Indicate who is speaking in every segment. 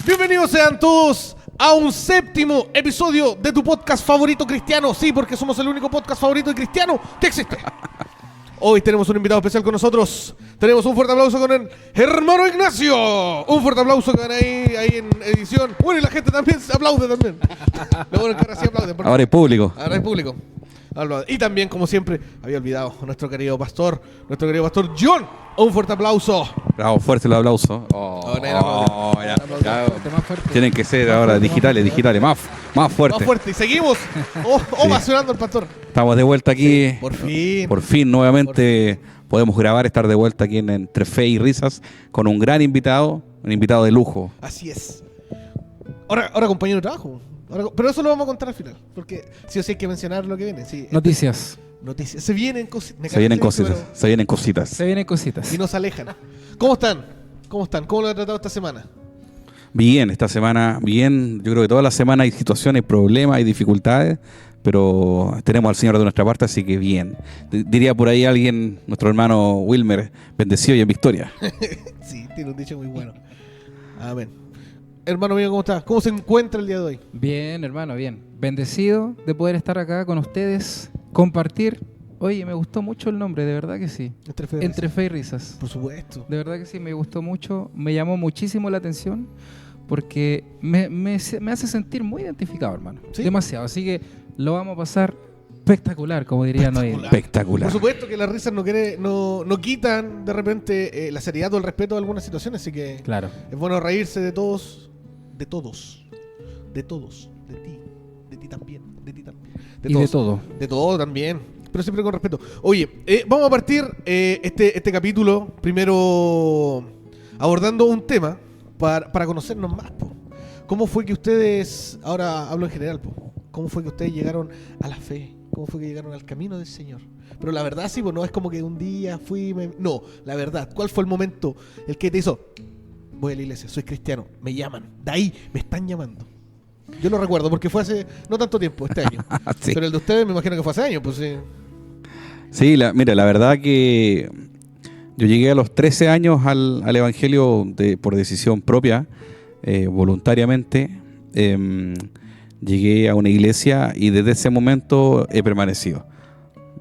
Speaker 1: Bienvenidos sean todos a un séptimo episodio de tu podcast favorito cristiano. Sí, porque somos el único podcast favorito de cristiano que existe. Hoy tenemos un invitado especial con nosotros. Tenemos un fuerte aplauso con el hermano Ignacio. Un fuerte aplauso que van ahí en edición. Bueno, y la gente también se aplaude también. Luego en el carro sí aplauden.
Speaker 2: Ahora hay público.
Speaker 1: Ahora hay público. Y también, como siempre, había olvidado nuestro querido pastor John. Un fuerte aplauso.
Speaker 2: Bravo, fuerte el aplauso. Tienen que ser ahora digitales, más fuerte.
Speaker 1: Más fuerte. Y seguimos ovacionando al pastor.
Speaker 2: Estamos de vuelta aquí.
Speaker 1: Sí, por fin.
Speaker 2: Por fin, nuevamente podemos grabar, estar de vuelta aquí en Entre Fe y Risas con un gran invitado, un invitado de lujo.
Speaker 1: Así es. Ahora compañero de trabajo. Pero eso lo vamos a contar al final, porque sí o sí hay que mencionar lo que viene. Sí,
Speaker 3: Noticias.
Speaker 1: Se vienen cositas.
Speaker 2: Se vienen cositas.
Speaker 3: Se vienen cositas.
Speaker 1: Y nos alejan. ¿Cómo están? ¿Cómo lo han tratado esta semana?
Speaker 2: Bien, esta semana, bien. Yo creo que toda la semana hay situaciones, problemas y dificultades, pero tenemos al Señor de nuestra parte, así que bien. Diría por ahí alguien, nuestro hermano Wilmer, bendecido y en victoria.
Speaker 1: Sí, tiene un dicho muy bueno. Amén. Hermano mío, ¿cómo está? ¿Cómo se encuentra el día de hoy?
Speaker 3: Bien, hermano, bien. Bendecido de poder estar acá con ustedes, compartir. Oye, me gustó mucho el nombre, de verdad que sí. Entre Fe y Risas.
Speaker 1: Por supuesto.
Speaker 3: De verdad que sí, me gustó mucho. Me llamó muchísimo la atención porque me hace sentir muy identificado, hermano.
Speaker 1: ¿Sí?
Speaker 3: Demasiado. Así que lo vamos a pasar espectacular, como dirían hoy.
Speaker 2: Espectacular.
Speaker 1: Por supuesto que las risas no quitan de repente la seriedad o el respeto de algunas situaciones, así que
Speaker 3: Claro.
Speaker 1: es bueno reírse de todos. De todos, de ti también,
Speaker 3: Y de todo.
Speaker 1: De todo también, pero siempre con respeto. Oye, vamos a partir este capítulo primero abordando un tema para conocernos más, po. ¿Cómo fue que ustedes, ahora hablo en general, po, cómo fue que ustedes llegaron a la fe? ¿Cómo fue que llegaron al camino del Señor? Pero la verdad sí, pues no es como que un día no, la verdad, ¿cuál fue el momento el que te hizo? Voy a la iglesia, soy cristiano, me llaman, de ahí me están llamando. Yo lo recuerdo porque fue hace no tanto tiempo, este año.
Speaker 2: Sí.
Speaker 1: Pero el de ustedes me imagino que fue hace años, pues sí.
Speaker 2: Sí, mira, la verdad que yo llegué a los 13 años al Evangelio por decisión propia, voluntariamente. Llegué a una iglesia y desde ese momento he permanecido.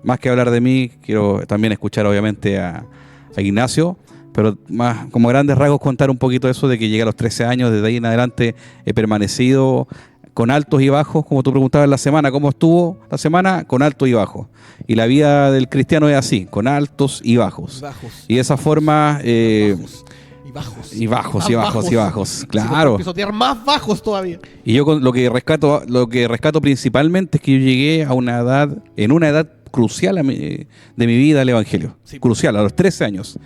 Speaker 2: Más que hablar de mí, quiero también escuchar obviamente a Ignacio, pero más como grandes rasgos contar un poquito eso de que llegué a los 13 años, desde ahí en adelante he permanecido con altos y bajos, como tú preguntabas en la semana, ¿cómo estuvo la semana? Con altos y bajos. Y la vida del cristiano es así, con altos y bajos. Y de esa forma... bajos, claro.
Speaker 1: Pisotear más bajos todavía.
Speaker 2: Y yo lo que rescato principalmente es que yo llegué a en una edad crucial de mi vida al Evangelio. Sí. Crucial, a los 13 años.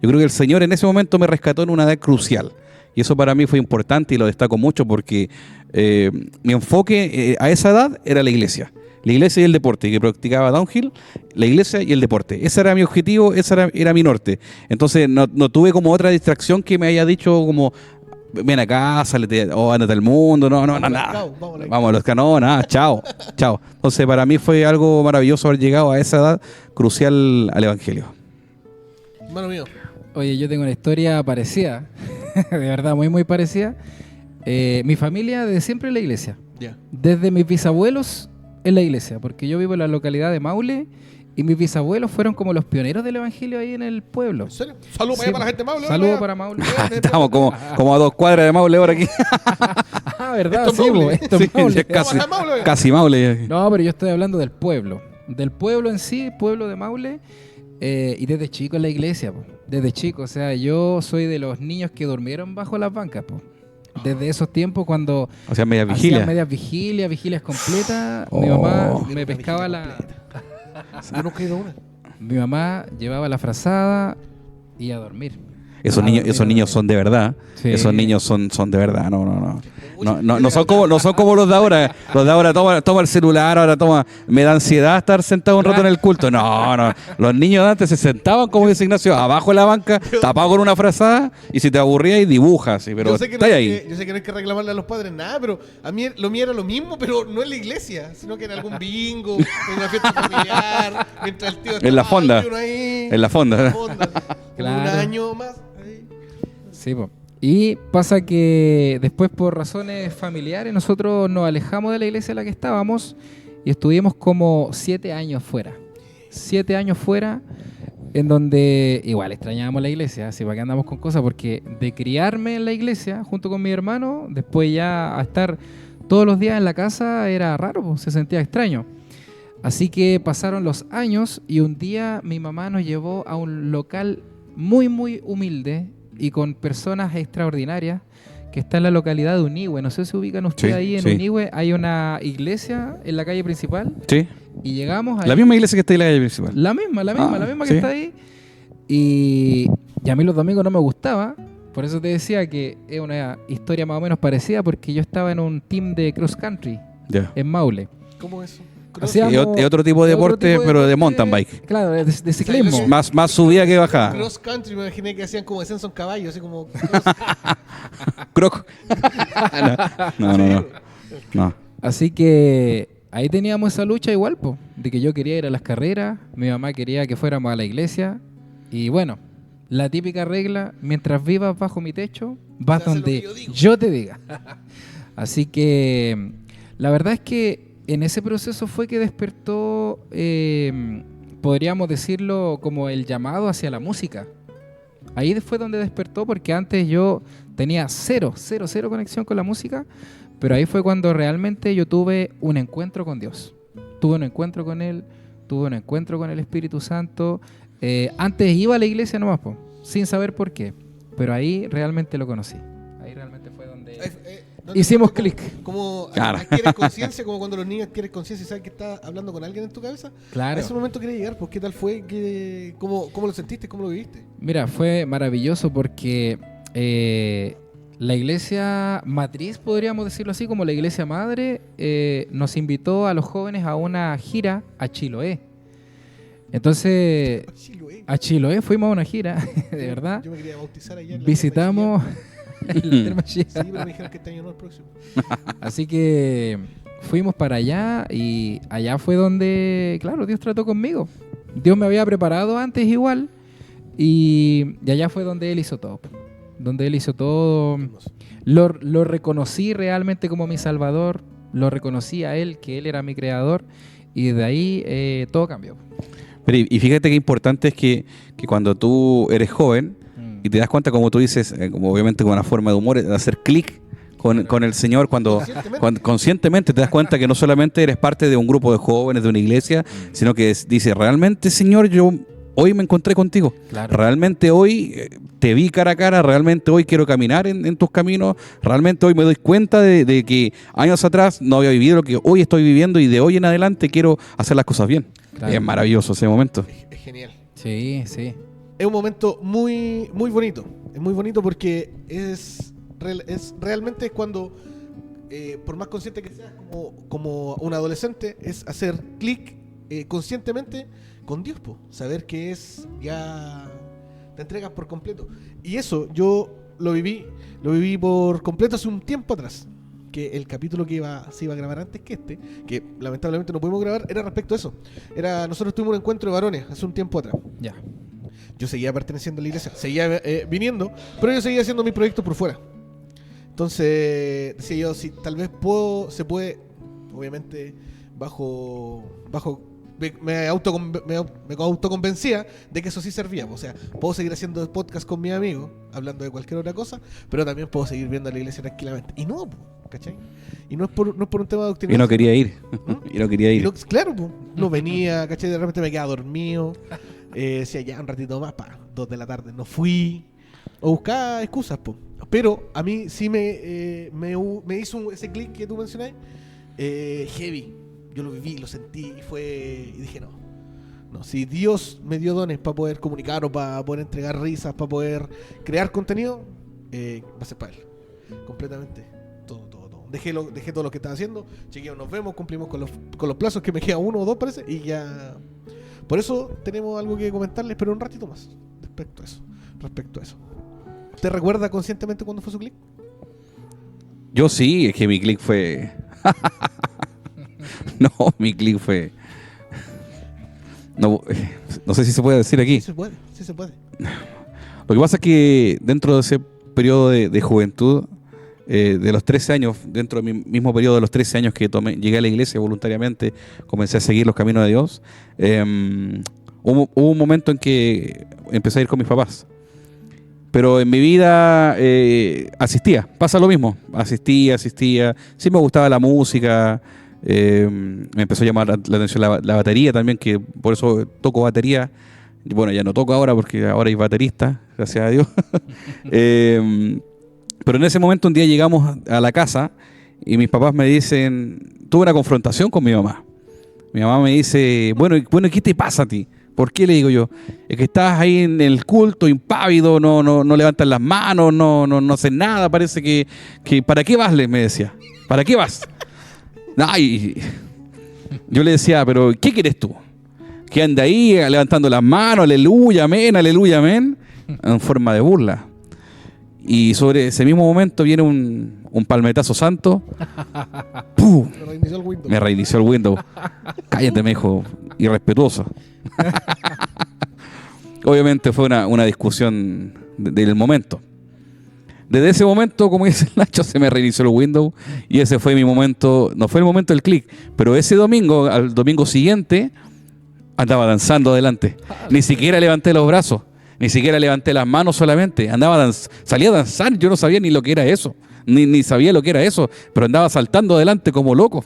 Speaker 2: Yo creo que el Señor en ese momento me rescató en una edad crucial. Y eso para mí fue importante y lo destaco mucho porque mi enfoque a esa edad era la iglesia. La iglesia y el deporte, que practicaba downhill, la iglesia y el deporte. Ese era mi objetivo, ese era mi norte. Entonces no tuve como otra distracción que me haya dicho como, ven acá, ándate al mundo, nada. Vamos a los canones, nada, chao. Entonces para mí fue algo maravilloso haber llegado a esa edad crucial al Evangelio.
Speaker 1: Hermano mío.
Speaker 3: Oye, yo tengo una historia parecida, de verdad, muy, muy parecida. Mi familia desde siempre en la iglesia.
Speaker 1: Yeah.
Speaker 3: Desde mis bisabuelos en la iglesia, porque yo vivo en la localidad de Maule y mis bisabuelos fueron como los pioneros del evangelio ahí en el pueblo.
Speaker 1: ¿En serio? Saludos para la gente de Maule.
Speaker 3: Saludos para Maule.
Speaker 2: Estamos como a 2 cuadras de Maule ahora aquí.
Speaker 3: ¿Verdad?
Speaker 1: Esto es Maule.
Speaker 3: Esto es Maule.
Speaker 2: Casi Maule.
Speaker 3: No, pero yo estoy hablando del pueblo en sí, pueblo de Maule. Y desde chico en la iglesia, po. Desde chico, o sea, yo soy de los niños que durmieron bajo las bancas, po. Desde esos tiempos cuando
Speaker 2: hacían medias
Speaker 3: vigilias completas, mi mamá me pescaba
Speaker 1: Yo no quedo una.
Speaker 3: Mi mamá llevaba la frazada y a dormir.
Speaker 2: Esos niños son de verdad. Sí. Esos niños son de verdad. No son como los de ahora. Los de ahora toma el celular, me da ansiedad estar sentado un rato en el culto. No. Los niños de antes se sentaban, como dice Ignacio, abajo de la banca, tapado con una frazada, y si te aburrías y dibujas. Pero
Speaker 1: yo sé que no hay que reclamarle a los padres nada, pero a mí lo mío era lo mismo, pero no en la iglesia, sino que en algún bingo, en una fiesta familiar, mientras el tío estaba
Speaker 2: en la fonda.
Speaker 1: Ahí,
Speaker 2: en la fonda.
Speaker 1: Claro. Un año más.
Speaker 3: Sí, po. Y pasa que después por razones familiares nosotros nos alejamos de la iglesia en la que estábamos y estuvimos como 7 años fuera. 7 años fuera, en donde igual extrañábamos la iglesia, así para que andamos con cosas, porque de criarme en la iglesia junto con mi hermano, después ya a estar todos los días en la casa era raro, pues, se sentía extraño. Así que pasaron los años y un día mi mamá nos llevó a un local muy, muy humilde y con personas extraordinarias que está en la localidad de Unihue. No sé si ubican ustedes ahí en Unihue. Hay una iglesia en la calle principal.
Speaker 2: Sí.
Speaker 3: Y llegamos ahí.
Speaker 2: La misma iglesia que está en la calle principal.
Speaker 3: La misma que está ahí. Y a mí los domingos no me gustaba. Por eso te decía que es una historia más o menos parecida, porque yo estaba en un team de cross country en Maule.
Speaker 1: ¿Cómo es eso?
Speaker 2: Es otro tipo de deporte, pero de mountain bike.
Speaker 3: Claro, de ciclismo.
Speaker 1: O sea,
Speaker 2: Más subida que bajada.
Speaker 1: Cross country, me imaginé que hacían como descenso en caballo, así como...
Speaker 2: Croc. No.
Speaker 3: Así que ahí teníamos esa lucha igual, po, de que yo quería ir a las carreras, mi mamá quería que fuéramos a la iglesia. Y bueno, la típica regla, mientras vivas bajo mi techo, vas donde yo te diga. Así que la verdad es que en ese proceso fue que despertó, podríamos decirlo, como el llamado hacia la música. Ahí fue donde despertó, porque antes yo tenía cero conexión con la música, pero ahí fue cuando realmente yo tuve un encuentro con Dios. Tuve un encuentro con Él, tuve un encuentro con el Espíritu Santo. Antes iba a la iglesia nomás, sin saber por qué, pero ahí realmente lo conocí. Ahí realmente fue donde... hicimos clic.
Speaker 1: Como adquieres conciencia, como cuando los niños adquieren conciencia y saben que estás hablando con alguien en tu cabeza.
Speaker 3: Claro.
Speaker 1: A ese momento quería llegar, pues ¿qué tal fue? ¿Cómo lo sentiste? ¿Cómo lo viviste?
Speaker 3: Mira, fue maravilloso porque la iglesia matriz, podríamos decirlo así, como la iglesia madre, nos invitó a los jóvenes a una gira a Chiloé. Entonces, a Chiloé fuimos a una gira, de verdad.
Speaker 1: Yo me quería bautizar allá.
Speaker 3: Visitamos...
Speaker 1: Sí, pero me dijeron que este año no, el próximo.
Speaker 3: Así que fuimos para allá y allá fue donde, claro, Dios trató conmigo. Dios me había preparado antes igual y allá fue donde Él hizo todo. Donde Él hizo todo. Lo reconocí realmente como mi Salvador, lo reconocí a Él, que Él era mi creador, y de ahí todo cambió.
Speaker 2: Pero y fíjate qué importante es que cuando tú eres joven y te das cuenta, como tú dices, como obviamente con una forma de humor, de hacer clic con el Señor, cuando conscientemente te das cuenta que no solamente eres parte de un grupo de jóvenes, de una iglesia, sino que dice, realmente, Señor, yo hoy me encontré contigo. Claro. Realmente hoy te vi cara a cara, realmente hoy quiero caminar en tus caminos, realmente hoy me doy cuenta de que años atrás no había vivido lo que hoy estoy viviendo y de hoy en adelante quiero hacer las cosas bien. Claro. Es maravilloso ese momento.
Speaker 1: Es genial.
Speaker 3: Sí, sí.
Speaker 1: Es un momento muy, muy bonito. Es muy bonito porque realmente es cuando, por más consciente que seas como un adolescente, es hacer clic conscientemente con Dios, saber que ya te entregas por completo. Y eso yo lo viví por completo hace un tiempo atrás. Que el capítulo que se iba a grabar antes que lamentablemente no pudimos grabar, era respecto a eso. Nosotros tuvimos un encuentro de varones hace un tiempo atrás. Ya. Yo seguía perteneciendo a la iglesia, seguía viniendo, pero yo seguía haciendo mis proyectos por fuera. Entonces decía yo, si tal vez se puede, obviamente me autoconvencía de que eso sí servía. O sea, puedo seguir haciendo podcast con mis amigos, hablando de cualquier otra cosa, pero también puedo seguir viendo a la iglesia tranquilamente. Y no, ¿cachai? Y no es por un tema de doctrina.
Speaker 2: Y no quería ir. Y no quería ir.
Speaker 1: Claro, no venía, ¿cachai? De repente me quedaba dormido. Decía ya un ratito más, 2 de la tarde. No fui. O buscaba excusas, Pero a mí sí me hizo ese clic que tú mencionás, heavy. Yo lo viví, lo sentí y dije no, si Dios me dio dones para poder comunicar o para poder entregar risas, para poder crear contenido, va a ser para Él, completamente, todo. Dejé todo lo que estaba haciendo, chequeamos, nos vemos, cumplimos con los plazos, que me queda 1 o 2 parece, y ya, por eso tenemos algo que comentarles, pero un ratito más, respecto a eso. ¿Te recuerda conscientemente cuándo fue su clic?
Speaker 2: Yo sí, es que mi clic fue... No, mi clic fue... No sé si se puede decir aquí.
Speaker 1: Sí se puede.
Speaker 2: Lo que pasa es que dentro de ese periodo de juventud, de los 13 años, dentro de mi mismo periodo de los 13 años que llegué a la iglesia voluntariamente, comencé a seguir los caminos de Dios, hubo un momento en que empecé a ir con mis papás. Pero en mi vida asistía, pasa lo mismo, asistía, sí me gustaba la música, me empezó a llamar la atención la batería también, que por eso toco batería. Bueno, ya no toco ahora porque ahora hay baterista, gracias a Dios. Pero en ese momento un día llegamos a la casa y mis papás me dicen, tuve una confrontación con mi mamá. Mi mamá me dice, bueno, ¿qué te pasa a ti? ¿Por qué? Le digo yo, es que estás ahí en el culto, impávido, no levantas las manos, no haces nada, parece que ¿para qué vas? Me decía, ¿para qué vas? Ay, yo le decía, pero ¿qué quieres tú? Que ande ahí levantando las manos, aleluya, amén, en forma de burla. Y sobre ese mismo momento viene un palmetazo santo. ¡Pum! Me reinició el Windows. Cállate, me dijo, irrespetuoso. Obviamente fue una discusión del momento. Desde ese momento, como dice el Nacho, se me reinició el Windows y ese fue mi momento. No fue el momento del clic, pero ese domingo, al domingo siguiente, andaba danzando adelante. Ni siquiera levanté los brazos, ni siquiera levanté las manos solamente. Salía a danzar, yo no sabía ni lo que era eso, ni sabía lo que era eso, pero andaba saltando adelante como loco.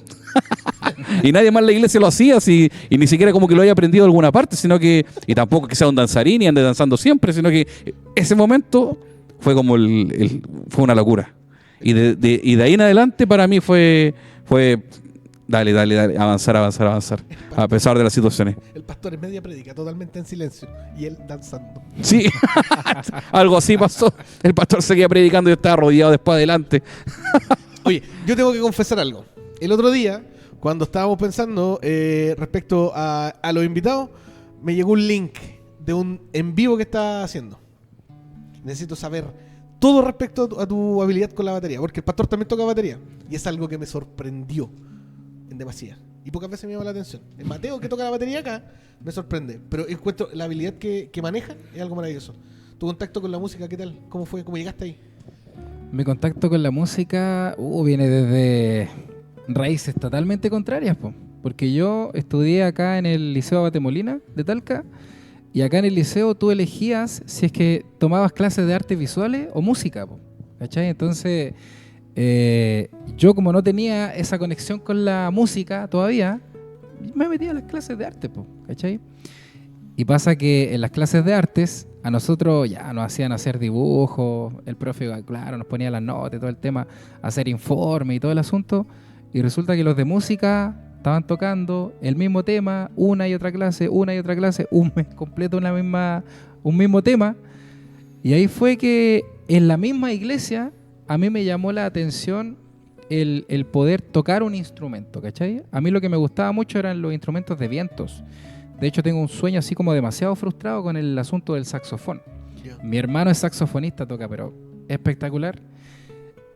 Speaker 2: Y nadie más en la iglesia lo hacía y ni siquiera como que lo haya aprendido de alguna parte, sino que, y tampoco que sea un danzarín y ande danzando siempre, sino que ese momento fue como fue una locura. Y de ahí en adelante para mí fue dale, avanzar, a pesar de las situaciones.
Speaker 1: El pastor en media predica, totalmente en silencio, y él danzando.
Speaker 2: Sí, algo así pasó. El pastor seguía predicando y yo estaba rodeado después adelante.
Speaker 1: Oye, yo tengo que confesar algo. El otro día, cuando estábamos pensando respecto a los invitados, me llegó un link de un en vivo que está haciendo. Necesito saber todo respecto a tu habilidad con la batería, porque el pastor también toca batería, y es algo que me sorprendió en demasía. Y pocas veces me llama la atención. El Mateo, que toca la batería acá, me sorprende, pero encuentro la habilidad que maneja es algo maravilloso. ¿Tu contacto con la música qué tal? ¿Cómo fue? ¿Cómo llegaste ahí?
Speaker 3: Mi contacto con la música viene desde raíces totalmente contrarias, porque yo estudié acá en el Liceo Abate Molina de Talca, y acá en el liceo tú elegías si es que tomabas clases de artes visuales o música, ¿cachai? Entonces, yo como no tenía esa conexión con la música todavía, me metí a las clases de arte, ¿cachai? Y pasa que en las clases de artes a nosotros ya nos hacían hacer dibujos, el profe, claro, nos ponía las notas y todo el tema, hacer informe y todo el asunto, y resulta que los de música estaban tocando el mismo tema, una y otra clase, un mes completo un mismo tema, y ahí fue que en la misma iglesia a mí me llamó la atención el poder tocar un instrumento, ¿cachai? A mí lo que me gustaba mucho eran los instrumentos de vientos. De hecho, tengo un sueño así como demasiado frustrado con el asunto del saxofón. Mi hermano es saxofonista, toca, pero espectacular.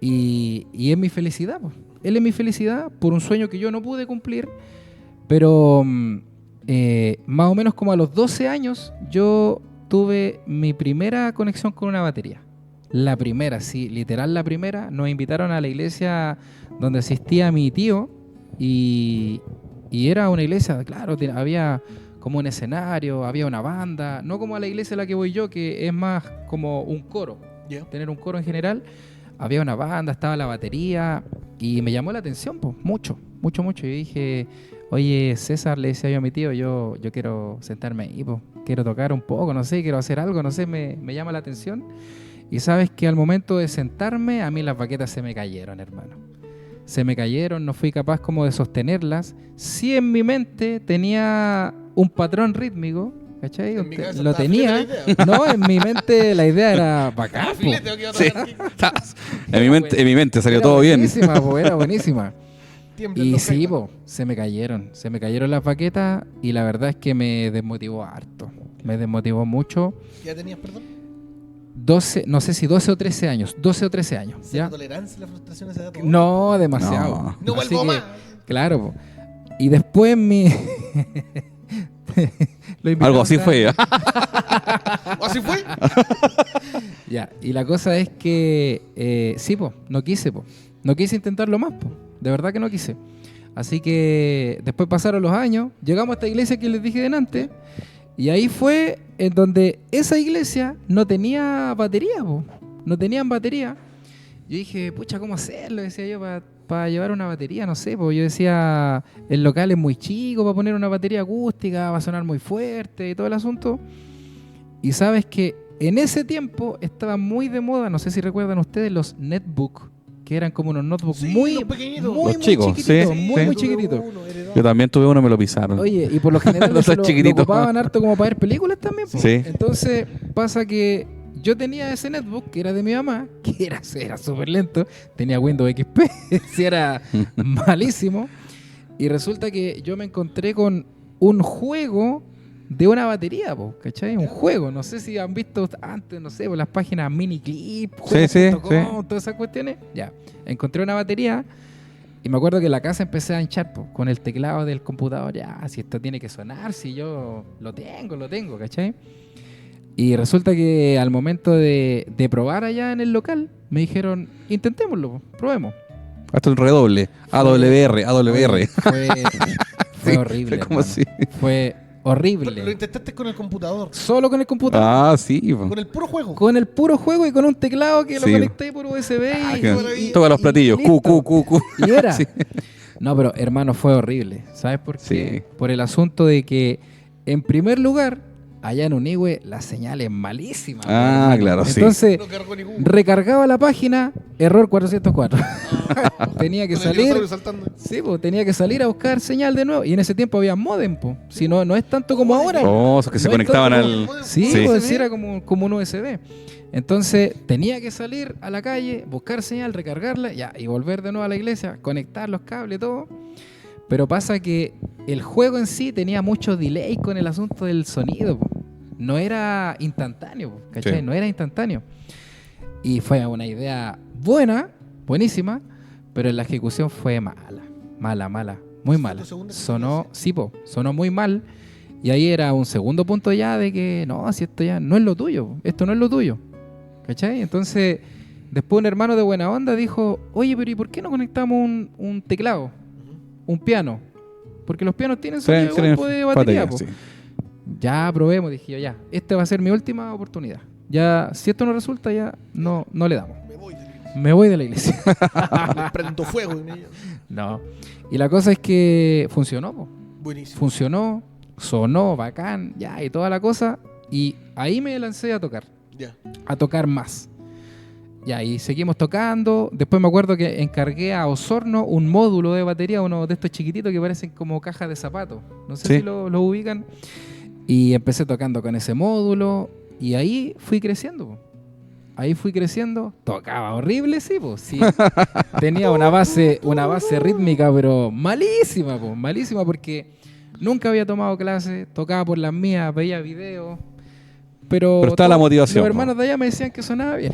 Speaker 3: Y es mi felicidad, pues. Él es mi felicidad por un sueño que yo no pude cumplir, pero más o menos como a los 12 años yo tuve mi primera conexión con una batería. La primera, sí, literal la primera. Nos invitaron a la iglesia donde asistía mi tío y era una iglesia, claro, había como un escenario, había una banda, no como a la iglesia a la que voy yo, que es más como un coro, tener un coro en general. Había una banda, estaba la batería y me llamó la atención, pues, mucho. Y dije, oye, César, le decía yo a mi tío, yo quiero sentarme ahí, pues, quiero tocar un poco, no sé, quiero hacer algo, no sé, me llama la atención. Y sabes que al momento de sentarme, a mí las baquetas se me cayeron, hermano. Se me cayeron, no fui capaz como de sostenerlas. Sí, en mi mente tenía un patrón rítmico, ¿cachai? Lo tenía. No, en mi mente la idea era bacán.
Speaker 2: Sí. En mi mente salió todo bien.
Speaker 3: Era buenísima. Y sí, se me cayeron las baquetas y la verdad es que me desmotivó harto. Me desmotivó mucho.
Speaker 1: ¿Ya tenías, perdón?
Speaker 3: 12, no sé si 12 o 13 años. 12 o 13 años.
Speaker 1: ¿La tolerancia y la frustración a esa edad?
Speaker 3: No, demasiado.
Speaker 1: No vuelvo más.
Speaker 3: Claro. Y después Lo invitamos
Speaker 2: Algo así
Speaker 3: a-
Speaker 2: fue.
Speaker 1: ¿Así fue?
Speaker 3: Ya, y la cosa es que sí, po, no quise, po. No quise intentarlo más, po. De verdad que no quise. Así que después pasaron los años, llegamos a esta iglesia que les dije delante, y ahí fue en donde esa iglesia no tenía batería, po. No tenían batería. Yo dije, pucha, ¿cómo hacerlo? Decía yo, para llevar una batería, no sé, po. Yo decía, el local es muy chico para poner una batería acústica, va a sonar muy fuerte y todo el asunto. Y sabes que en ese tiempo estaba muy de moda, no sé si recuerdan ustedes, los netbook, que eran como unos notebooks
Speaker 1: Sí,
Speaker 3: muy,
Speaker 1: los pequeñitos.
Speaker 3: muy,
Speaker 2: Los chicos,
Speaker 3: chiquititos,
Speaker 2: sí,
Speaker 3: muy,
Speaker 2: sí.
Speaker 3: muy chiquititos.
Speaker 2: Yo también tuve uno, me lo pisaron.
Speaker 3: Oye, y por lo general
Speaker 2: Los
Speaker 3: eso lo
Speaker 2: chiquititos.
Speaker 3: ocupaban harto como para ver películas también. Po.
Speaker 2: Sí.
Speaker 3: Entonces pasa que yo tenía ese netbook que era de mi mamá, que era súper lento, tenía Windows XP, sí era malísimo. Y resulta que yo me encontré con un juego de una batería, po, ¿cachai? Un juego, no sé si han visto antes, no sé, por las páginas miniclip,
Speaker 2: Sí, sí,
Speaker 3: juegos.com,
Speaker 2: sí.
Speaker 3: todas esas cuestiones. Ya, encontré una batería y me acuerdo que en la casa empecé a hinchar po, con el teclado del computador, ya, si esto tiene que sonar, si yo lo tengo, ¿cachai? Y resulta que al momento de probar allá en el local, me dijeron, intentémoslo, po, probemos.
Speaker 2: Hasta el redoble. AWR, AWR.
Speaker 3: Fue
Speaker 2: Sí,
Speaker 3: horrible.
Speaker 2: fue como
Speaker 3: hermano.
Speaker 2: así.
Speaker 3: Fue
Speaker 1: Lo
Speaker 3: horrible.
Speaker 1: intentaste con el computador.
Speaker 3: Solo con el computador.
Speaker 2: Ah, sí. po.
Speaker 1: Con el puro juego.
Speaker 3: Con el puro juego y con un teclado que lo
Speaker 2: Sí.
Speaker 3: conecté por USB
Speaker 2: Ah,
Speaker 3: y,
Speaker 2: que-
Speaker 1: maravilla.
Speaker 2: Toca los platillos.
Speaker 3: listo.
Speaker 2: Cu.
Speaker 3: Y era.
Speaker 2: Sí.
Speaker 3: No, pero hermano, fue horrible. ¿Sabes por qué?
Speaker 2: Sí.
Speaker 3: Por el asunto de que, en primer lugar, allá en Unigüe la señal es malísima.
Speaker 2: Ah,
Speaker 3: hermano.
Speaker 2: claro, sí.
Speaker 3: Entonces,
Speaker 1: No cargó ningún.
Speaker 3: recargaba la página, error 404. Tenía que
Speaker 1: Con el
Speaker 3: salir.
Speaker 1: dinosaurio saltando.
Speaker 3: Sí, pues tenía que salir a buscar señal de nuevo. Y en ese tiempo había modem, pues. Si no, no es tanto como ahora. po.
Speaker 2: Oh, esos que se
Speaker 3: No es
Speaker 2: conectaban
Speaker 3: tanto
Speaker 2: al.
Speaker 3: como- Sí,
Speaker 2: Sí.
Speaker 3: pues sí, era como un USB. Entonces tenía que salir a la calle, buscar señal, recargarla ya, y volver de nuevo a la iglesia, conectar los cables, todo. Pero pasa que el juego en sí tenía mucho delay con el asunto del sonido. Po. No era instantáneo, po, ¿cachai?
Speaker 2: Sí.
Speaker 3: No era instantáneo. Y fue una idea buena, buenísima, pero en la ejecución fue mala, muy
Speaker 1: ¿Fue
Speaker 3: mala.
Speaker 1: tu segunda
Speaker 3: Sonó, sí, po, sonó muy mal. Y ahí era un segundo punto ya de que, no, si esto ya no es lo tuyo, esto no es lo tuyo. ¿Cachai? Entonces, después un hermano de buena onda dijo, oye, pero ¿y por qué no conectamos un teclado, un piano? Porque los pianos tienen
Speaker 2: Sí,
Speaker 3: sonido
Speaker 2: sí,
Speaker 3: igual, po, de batería.
Speaker 2: batería,
Speaker 3: Po.
Speaker 2: sí.
Speaker 3: Ya probemos, dije yo, ya, esta va a ser mi última oportunidad. Ya, si esto no resulta, ya no le damos.
Speaker 1: Me voy de la iglesia.
Speaker 3: Me voy de la iglesia.
Speaker 1: Le prendo fuego en ella.
Speaker 3: No. Y la cosa es que funcionó, po.
Speaker 1: Buenísimo.
Speaker 3: Funcionó, sonó bacán, ya, y toda la cosa. Y ahí me lancé
Speaker 1: Ya.
Speaker 3: a tocar más. Ya, y seguimos tocando. Después me acuerdo que encargué a Osorno un módulo de batería, uno de estos chiquititos que parecen como cajas de zapatos. No sé
Speaker 2: Sí.
Speaker 3: si lo ubican. Y empecé tocando con ese módulo. Y ahí fui creciendo. Po. Ahí fui creciendo. Tocaba horrible, sí, pues. Sí. Tenía una base rítmica, pero malísima, po. Malísima porque nunca había tomado clases. Tocaba por las mías, veía videos. Pero
Speaker 2: está la motivación,
Speaker 3: Los
Speaker 2: po.
Speaker 3: hermanos de allá me decían que sonaba bien.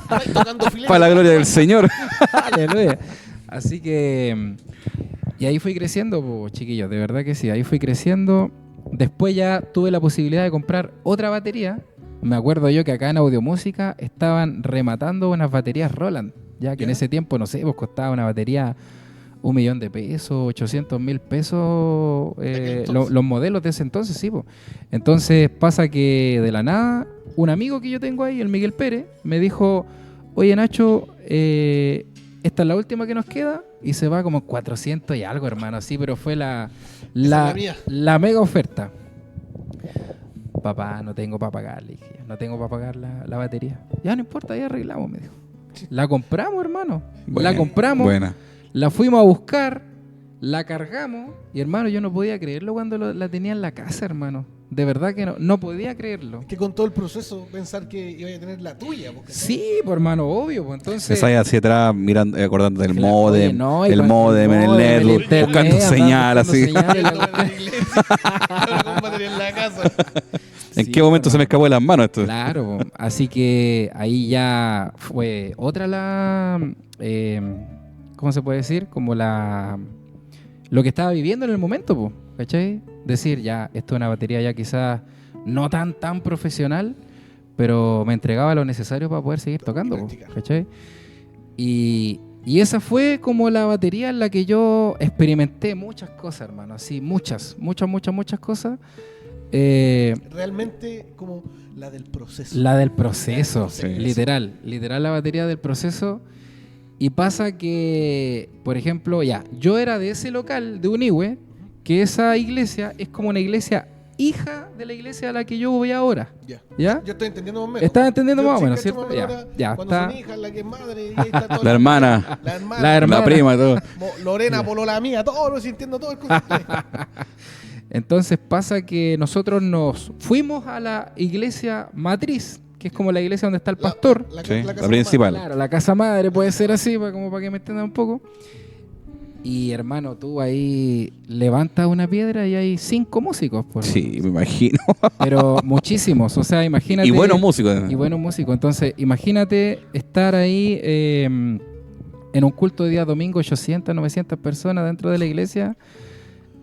Speaker 1: Ay, tocando filete.
Speaker 2: Para la gloria del Señor.
Speaker 3: Aleluya. Así que. Y ahí fui creciendo, po, chiquillos, de verdad que sí, ahí fui creciendo. Después ya tuve la posibilidad de comprar otra batería. Me acuerdo yo que acá en Audiomúsica estaban rematando unas baterías Roland, ya que en
Speaker 1: Ya.
Speaker 3: ese tiempo, no sé, pues costaba una batería $1.000.000, 800.000 pesos,
Speaker 1: entonces.
Speaker 3: los modelos de ese entonces, sí. Po. Entonces pasa que de la nada, un amigo que yo tengo ahí, el Miguel Pérez, me dijo, oye Nacho, esta es la última que nos queda, y se va como 400 y algo, hermano, sí, pero fue
Speaker 1: Esa es la mía.
Speaker 3: la mega oferta. Papá, no tengo para pagar, le dije, no tengo para pagar la batería. Ya no importa, ya arreglamos, me dijo. La compramos, hermano. La compramos,
Speaker 2: Buena.
Speaker 3: la fuimos a buscar, la cargamos, y hermano, yo no podía creerlo cuando la tenía en la casa, hermano. De verdad que no podía creerlo.
Speaker 1: Que con todo el proceso pensar que iba a tener la tuya. Porque
Speaker 3: Sí, pues hermano, obvio, pues entonces...
Speaker 2: Esa ahí hacia atrás, mirando, acordando del
Speaker 3: Claro,
Speaker 2: modem,
Speaker 3: oye, no, y
Speaker 2: el
Speaker 3: con-
Speaker 2: modem en el netbook,
Speaker 3: internet,
Speaker 2: buscando
Speaker 3: andaba
Speaker 2: señal
Speaker 3: buscando
Speaker 2: así.
Speaker 3: señal en la-
Speaker 1: Yendo a la iglesia, con batería en la casa.
Speaker 2: ¿En
Speaker 3: Sí,
Speaker 2: qué momento se me
Speaker 3: hermano.
Speaker 2: escapó de las manos esto?
Speaker 3: Claro, así que ahí ya fue otra ¿cómo se puede decir? Como lo que estaba viviendo en el momento, po, ¿cachai? Decir, ya, esto es una batería ya quizás no tan profesional, pero me entregaba lo necesario para poder seguir tocando, po, ¿cachai? Y esa fue como la batería en la que yo experimenté muchas cosas, hermano, así, muchas cosas.
Speaker 1: Realmente como la del proceso.
Speaker 3: La del proceso,
Speaker 2: Sí.
Speaker 3: literal la batería del proceso. Y pasa que, por ejemplo, yo era de ese local de Unihue, que esa iglesia es como una iglesia hija de la iglesia a la que yo voy ahora. ¿Ya?
Speaker 1: Yo estoy entendiendo más o menos.
Speaker 3: ¿Estás entendiendo
Speaker 1: Yo
Speaker 3: más o
Speaker 1: sí
Speaker 3: menos,
Speaker 1: cacho
Speaker 3: cierto?
Speaker 1: más o menos ahora,
Speaker 3: Ya,
Speaker 1: cuando
Speaker 3: está.
Speaker 1: son hijas, la que es madre, y ahí está todo
Speaker 2: La hermana.
Speaker 1: La hermana.
Speaker 3: La hermana.
Speaker 2: La prima, todo.
Speaker 1: Lorena, polola mía, todo lo sintiendo todo el
Speaker 3: Entonces pasa que nosotros nos fuimos a la iglesia matriz, que es como la iglesia donde está el pastor.
Speaker 2: Sí, la
Speaker 1: casa
Speaker 2: principal.
Speaker 3: Claro, la casa madre puede ser así, como para que me entiendan un poco. Y hermano, tú ahí levantas una piedra y hay 5 músicos. Por
Speaker 2: Sí, me imagino.
Speaker 3: Pero muchísimos, o sea, imagínate.
Speaker 2: Y buenos músicos. además.
Speaker 3: Y buenos músicos. Entonces, imagínate estar ahí en un culto de día domingo, 800, 900 personas dentro de la iglesia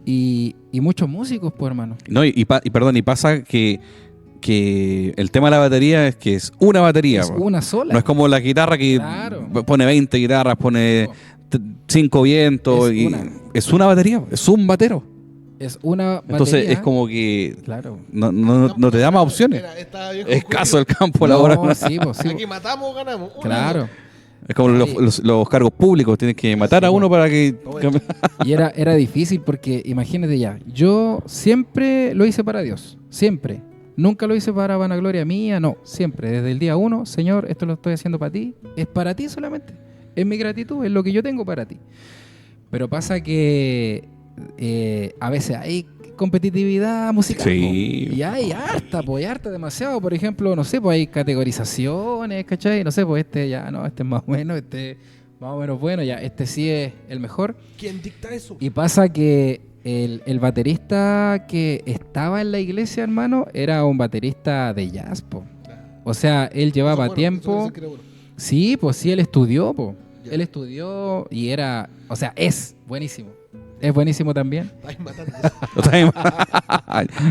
Speaker 3: y muchos músicos, pues hermano.
Speaker 2: No, y pasa que el tema de la batería es que es una batería.
Speaker 3: Es
Speaker 2: po.
Speaker 3: una sola.
Speaker 2: No es como la guitarra que
Speaker 3: Claro.
Speaker 2: pone 20 guitarras, pone 5 vientos. Es una batería, es un batero.
Speaker 3: Es una batería.
Speaker 2: Entonces es como que
Speaker 3: Claro.
Speaker 2: no te da más opciones. Escaso el campo laboral.
Speaker 3: No, sí, pues, sí.
Speaker 1: Aquí matamos o ganamos.
Speaker 3: Claro.
Speaker 2: Es como los cargos públicos, tienes que matar a uno para que...
Speaker 3: Y era difícil porque, imagínate ya, yo siempre lo hice para Dios, siempre. Nunca lo hice para vanagloria mía, no, siempre. Desde el día 1, Señor, esto lo estoy haciendo para ti, es para ti solamente. Es mi gratitud, es lo que yo tengo para ti. Pero pasa que a veces hay competitividad musical.
Speaker 2: Sí.
Speaker 3: Po, y hay harta demasiado. Por ejemplo, no sé, pues hay categorizaciones, ¿cachai? No sé, pues este es más bueno, este más o menos bueno, ya, este sí es el mejor.
Speaker 1: ¿Quién dicta eso?
Speaker 3: Y pasa que el baterista que estaba en la iglesia, hermano, era un baterista de jazz, po. O sea, él llevaba tiempo. Sí, pues sí, él estudió, po.
Speaker 1: Ya.
Speaker 3: Él estudió y era, o sea, es buenísimo. Es buenísimo también.
Speaker 1: Ay, matando.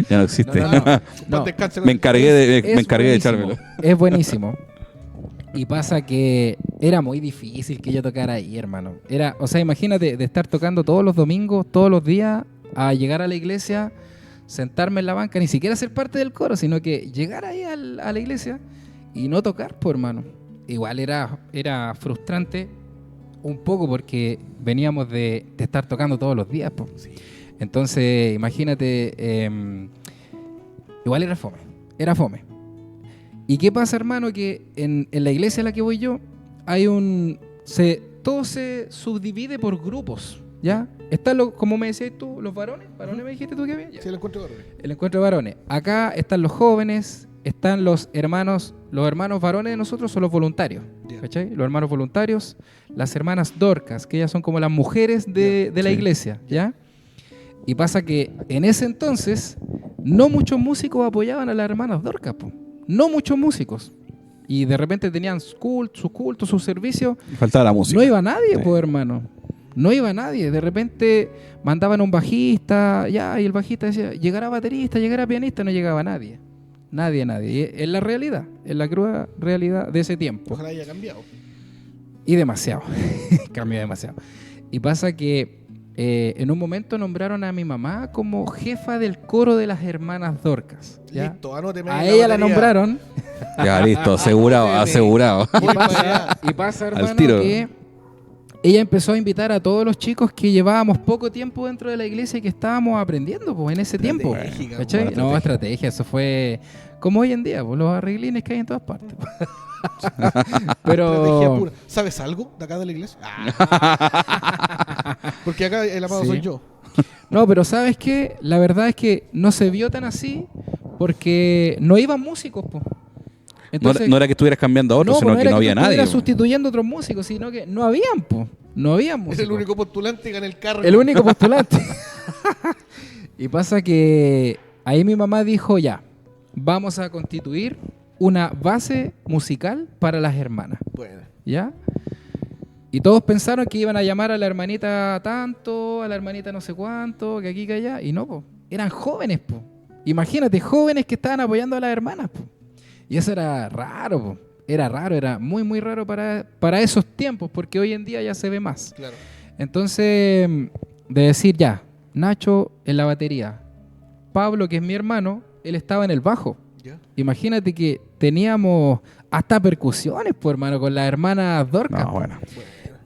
Speaker 2: Ya no existe.
Speaker 3: No.
Speaker 2: Me encargué de
Speaker 3: Es buenísimo,
Speaker 2: echármelo.
Speaker 3: Es buenísimo. Y pasa que era muy difícil que yo tocara ahí, hermano. O sea, imagínate de estar tocando todos los domingos, todos los días, a llegar a la iglesia, sentarme en la banca, ni siquiera ser parte del coro, sino que llegar ahí a la iglesia y no tocar, pues, hermano. Igual era frustrante un poco porque veníamos de estar tocando todos los días, pues.
Speaker 1: Sí.
Speaker 3: Entonces, imagínate, igual era fome. ¿Y qué pasa, hermano? Que en la iglesia a la que voy yo, todo se subdivide por grupos, ¿ya? Están como me decías tú, los varones me dijiste tú que había. Ya.
Speaker 1: Sí, el encuentro de varones.
Speaker 3: El encuentro de varones. Acá están los jóvenes, están los hermanos varones de nosotros son los voluntarios,
Speaker 1: Ya.
Speaker 3: ¿cachai? Los hermanos voluntarios, las hermanas dorcas, que ellas son como las mujeres de la
Speaker 2: Sí.
Speaker 3: iglesia, ¿ya? Y pasa que en ese entonces no muchos músicos apoyaban a las hermanas dorcas, po. No muchos músicos. Y de repente tenían sus cultos, sus servicios.
Speaker 2: Faltaba la música.
Speaker 3: No iba nadie,
Speaker 2: Sí.
Speaker 3: pues, hermano. No iba nadie. De repente mandaban un bajista, y el bajista decía, llegará baterista, llegará pianista, no llegaba nadie. Nadie. Y es la realidad, es la cruda realidad de ese tiempo.
Speaker 1: Ojalá haya cambiado.
Speaker 3: Y demasiado. Cambió demasiado. Y pasa que en un momento nombraron a mi mamá como jefa del coro de las hermanas Dorcas. ¿ya?
Speaker 1: Listo, anóteme.
Speaker 3: A
Speaker 1: ahí
Speaker 3: ella la
Speaker 1: batería.
Speaker 3: nombraron.
Speaker 2: Ya, listo, asegurado.
Speaker 1: Voy para allá.
Speaker 3: Y pasa,
Speaker 2: Al
Speaker 3: hermano,
Speaker 2: tiro.
Speaker 3: que ella empezó a invitar a todos los chicos que llevábamos poco tiempo dentro de la iglesia y que estábamos aprendiendo pues, en ese tiempo.
Speaker 1: Estratégica,
Speaker 3: ¿Cachai?
Speaker 2: buena
Speaker 3: No, estrategia, eso fue como hoy en día, pues, los arreglines que hay en todas partes.
Speaker 1: Estrategia
Speaker 3: Pero
Speaker 1: pura. ¿Sabes algo de acá de la iglesia? Porque acá el amado
Speaker 3: Sí.
Speaker 1: soy yo.
Speaker 3: no, pero ¿sabes qué? La verdad es que no se vio tan así porque no iban músicos, pues.
Speaker 2: No era que estuvieras cambiando a otro, sino que no había nadie.
Speaker 3: Era sustituyendo a otros músicos, sino que no habían, pues. No habían músicos.
Speaker 1: Es el único postulante que gana el carro.
Speaker 3: El único postulante. Y pasa que ahí mi mamá dijo, ya, vamos a constituir una base musical para las hermanas,
Speaker 1: Bueno.
Speaker 3: ¿ya? Y todos pensaron que iban a llamar a la hermanita tanto, a la hermanita no sé cuánto, que aquí, que allá. Y no, po. Eran jóvenes, po. Imagínate, jóvenes que estaban apoyando a las hermanas, po. Y eso era raro, po. Era raro, era muy, muy raro para esos tiempos, porque hoy en día ya se ve más.
Speaker 1: Claro.
Speaker 3: Entonces, de decir ya, Nacho en la batería, Pablo, que es mi hermano, él estaba en el bajo.
Speaker 1: ¿Ya?
Speaker 3: Imagínate que teníamos hasta percusiones, pues, hermano, con las hermanas Dorcas.
Speaker 2: No, bueno.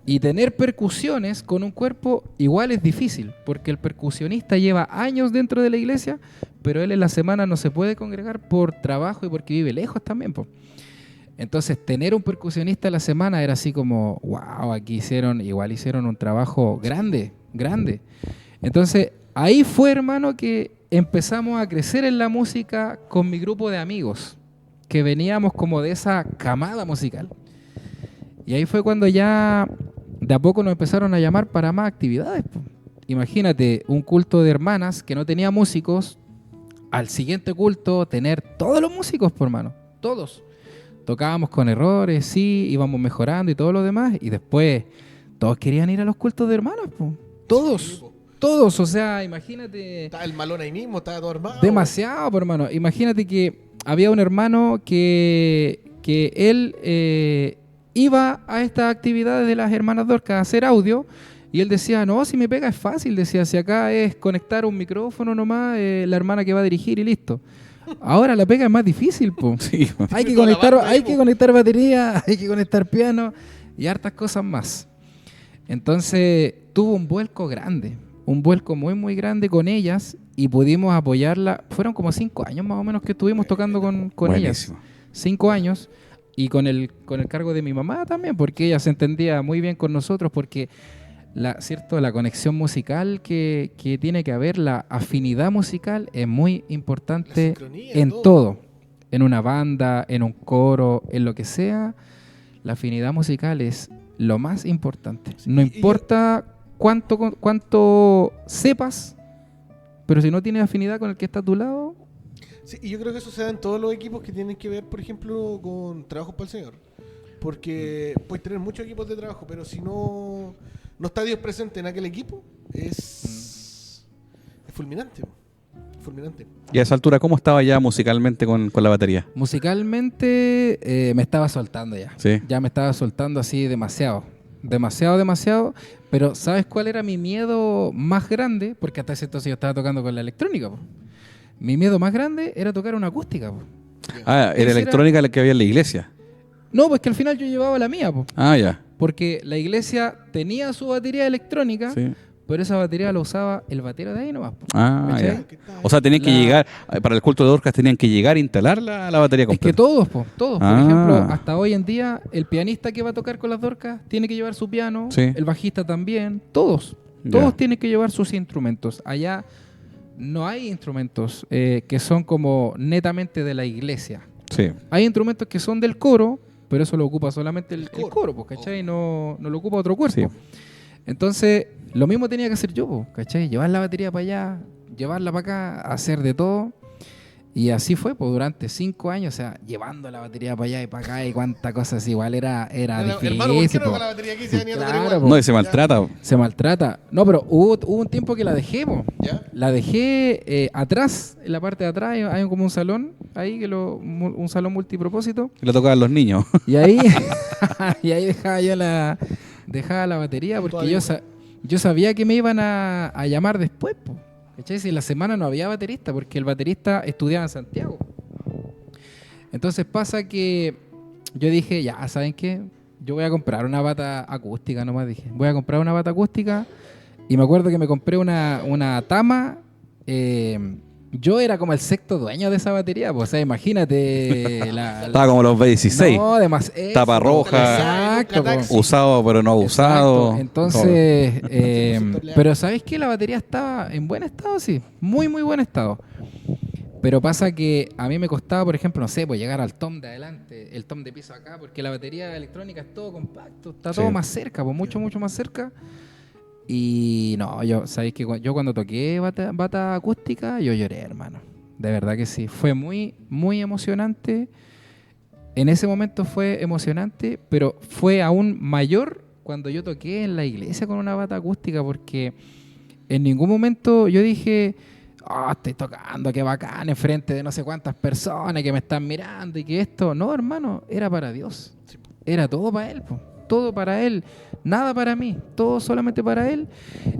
Speaker 3: Y tener percusiones con un cuerpo igual es difícil, porque el percusionista lleva años dentro de la iglesia, pero él en la semana no se puede congregar por trabajo y porque vive lejos también, po. Entonces, tener un percusionista en la semana era así como, wow, aquí hicieron un trabajo grande, grande. Entonces, ahí fue, hermano, que empezamos a crecer en la música con mi grupo de amigos, que veníamos como de esa camada musical. Y ahí fue cuando ya de a poco nos empezaron a llamar para más actividades, po. Imagínate, un culto de hermanas que no tenía músicos, al siguiente culto tener todos los músicos, por hermano, todos. Tocábamos con errores, sí, íbamos mejorando y todo lo demás, y después todos querían ir a los cultos de hermanas, po. Todos,
Speaker 1: Sí, po.
Speaker 3: todos, o sea, imagínate.
Speaker 1: Estaba el malón ahí mismo, estaba todo armado.
Speaker 3: Demasiado, por hermano. Imagínate que había un hermano que él iba a estas actividades de las hermanas Dorcas a hacer audio y él decía, no, si me pega es fácil, decía, si acá es conectar un micrófono nomás, la hermana que va a dirigir y listo. Ahora la pega es más difícil, po.
Speaker 2: Sí.
Speaker 3: Hay que
Speaker 1: Toda la
Speaker 3: conectar,
Speaker 1: banda ahí,
Speaker 3: hay que conectar batería, hay que conectar piano y hartas cosas más. Entonces tuvo un vuelco grande, un vuelco muy muy grande con ellas y pudimos apoyarla. Fueron como 5 años más o menos que estuvimos tocando con ellas.
Speaker 2: Buenísimo.
Speaker 3: 5 años y con el cargo de mi mamá también, porque ella se entendía muy bien con nosotros, porque ¿cierto? La conexión musical que tiene que haber, la afinidad musical es muy importante
Speaker 1: La sincronía,
Speaker 3: en
Speaker 1: todo.
Speaker 3: todo. En una banda, en un coro, en lo que sea, la afinidad musical es lo más importante.
Speaker 1: Sí,
Speaker 3: No
Speaker 1: y
Speaker 3: importa cuánto sepas, pero si no tienes afinidad con el que está a tu lado,
Speaker 1: Sí, y yo creo que eso se da en todos los equipos que tienen que ver, por ejemplo, con trabajos para el Señor. Porque puedes tener muchos equipos de trabajo, pero si no está Dios presente en aquel equipo, es fulminante. Fulminante.
Speaker 2: Y a esa altura, ¿cómo estaba ya musicalmente con la batería?
Speaker 3: musicalmente me estaba soltando ya.
Speaker 2: Sí.
Speaker 3: Ya me estaba soltando así demasiado. Demasiado. Pero ¿sabes cuál era mi miedo más grande? Porque hasta ese entonces yo estaba tocando con la electrónica, po. Mi miedo más grande era tocar una acústica, po.
Speaker 2: Ah, era
Speaker 3: Ese era-
Speaker 2: electrónica la que había en la iglesia.
Speaker 3: No, pues que al final yo llevaba la mía, po.
Speaker 2: Ah, ya.
Speaker 3: Porque la iglesia tenía su batería electrónica,
Speaker 2: Sí.
Speaker 3: pero esa batería la usaba el batero de ahí nomás, po.
Speaker 2: Ah,
Speaker 3: ¿Cachai?
Speaker 2: ya. O sea, tenían que
Speaker 3: La-
Speaker 2: llegar, para el culto de Dorcas tenían que llegar a instalar la batería
Speaker 3: Es que
Speaker 2: completa.
Speaker 3: todos, po, todos. Por
Speaker 2: Ah.
Speaker 3: ejemplo, hasta hoy en día, el pianista que va a tocar con las Dorcas tiene que llevar su piano,
Speaker 2: Sí.
Speaker 3: el bajista también, todos.
Speaker 2: Ya.
Speaker 3: Todos tienen que llevar sus instrumentos. Allá no hay instrumentos que son como netamente de la iglesia.
Speaker 2: Sí.
Speaker 3: Hay instrumentos que son del coro, pero eso lo ocupa solamente el
Speaker 1: coro.
Speaker 3: coro, pues, ¿cachai? No lo ocupa otro cuerpo.
Speaker 2: Sí.
Speaker 3: Entonces, lo mismo tenía que hacer yo, pues, ¿cachai? Llevar la batería para allá, llevarla para acá, hacer de todo. Y así fue, pues, durante 5 años, o sea, llevando la batería para allá y para acá y cuántas cosas igual era difícil.
Speaker 1: Hermano, ¿por qué no
Speaker 3: po.
Speaker 1: con la batería aquí se venía a tocar
Speaker 3: Claro,
Speaker 1: igual?
Speaker 3: po.
Speaker 2: No, y se maltrata.
Speaker 3: Se maltrata. No, pero hubo un tiempo que la dejé, po.
Speaker 1: ¿Ya?
Speaker 3: La dejé atrás, en la parte de atrás, hay como un salón ahí, un salón multipropósito.
Speaker 2: Y la tocaban los niños.
Speaker 3: Y ahí, y ahí dejaba la batería porque
Speaker 1: Todavía.
Speaker 3: yo sabía que me iban a llamar después, po. ¿Cachai? Si en la semana no había baterista, porque el baterista estudiaba en Santiago. Entonces pasa que yo dije, ya, ¿saben qué? Yo voy a comprar una bata acústica, nomás dije. Voy a comprar una bata acústica. Y me acuerdo que me compré una Tama. Yo era como el sexto dueño de esa batería, pues, o sea, imagínate.
Speaker 2: Estaba como los B16.
Speaker 3: No, demasiado.
Speaker 2: Tapa roja.
Speaker 3: Exacto.
Speaker 1: Taxi.
Speaker 3: po.
Speaker 2: Usado pero no abusado.
Speaker 3: Exacto. Entonces,
Speaker 1: Todo.
Speaker 3: pero ¿sabes qué? La batería estaba en buen estado, sí. Muy, muy buen estado. Pero pasa que a mí me costaba, por ejemplo, no sé, pues llegar al tom de adelante, el tom de piso acá, porque la batería electrónica es todo compacto, está todo
Speaker 2: Sí.
Speaker 3: más cerca, pues mucho, mucho más cerca. Y no, ¿sabéis que yo cuando toqué bata acústica, yo lloré, hermano. De verdad que sí. Fue muy, muy emocionante. En ese momento fue emocionante, pero fue aún mayor cuando yo toqué en la iglesia con una bata acústica, porque en ningún momento yo dije, estoy tocando, qué bacán, enfrente de no sé cuántas personas que me están mirando y que esto. No, hermano, era para Dios. Era todo para Él, po. Todo para Él, nada para mí, todo solamente para Él.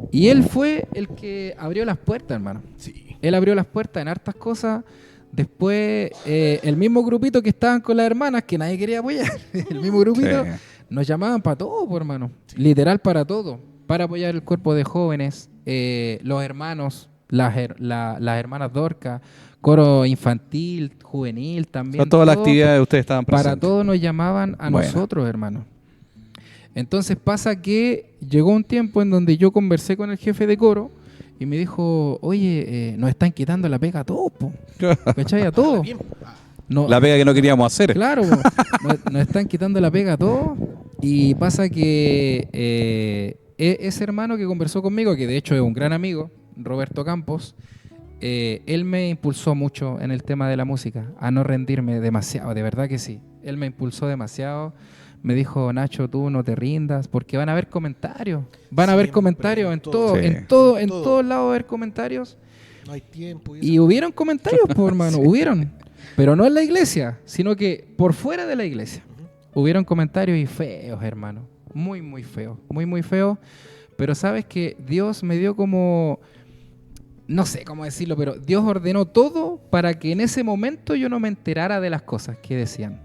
Speaker 3: Y Él fue el que abrió las puertas, hermano.
Speaker 1: Sí.
Speaker 3: Él abrió las puertas en hartas cosas. Después, el mismo grupito que estaban con las hermanas, que nadie quería apoyar, el mismo grupito, nos llamaban para todo, po, hermano. Literal para todo. Para apoyar el cuerpo de jóvenes, los hermanos, las hermanas Dorcas, coro infantil, juvenil también.
Speaker 2: Son todas las actividades ustedes estaban presentes.
Speaker 3: Para todo nos llamaban a nosotros, hermano. Entonces pasa que llegó un tiempo en donde yo conversé con el jefe de coro y me dijo, oye, nos están quitando la pega a todos, po. ¿Cachai? A todos. No,
Speaker 2: la pega que no queríamos hacer.
Speaker 3: Claro, nos están quitando la pega a todos. Y pasa que ese hermano que conversó conmigo, que de hecho es un gran amigo, Roberto Campos, él me impulsó mucho en el tema de la música, a no rendirme demasiado, de verdad que sí. Él me impulsó demasiado. Me dijo, Nacho, tú no te rindas, porque van a haber comentarios. Van a haber comentarios en todo, en todos lados va a haber comentarios.
Speaker 1: No hay tiempo.
Speaker 3: Y hubieron comentarios, pues, hermano, hubieron. Pero no en la iglesia, sino que por fuera de la iglesia. Hubieron comentarios y feos, hermano. Muy, muy feos. Muy, muy feos. Pero sabes que Dios me dio como... No sé cómo decirlo, pero Dios ordenó todo para que en ese momento yo no me enterara de las cosas que decían.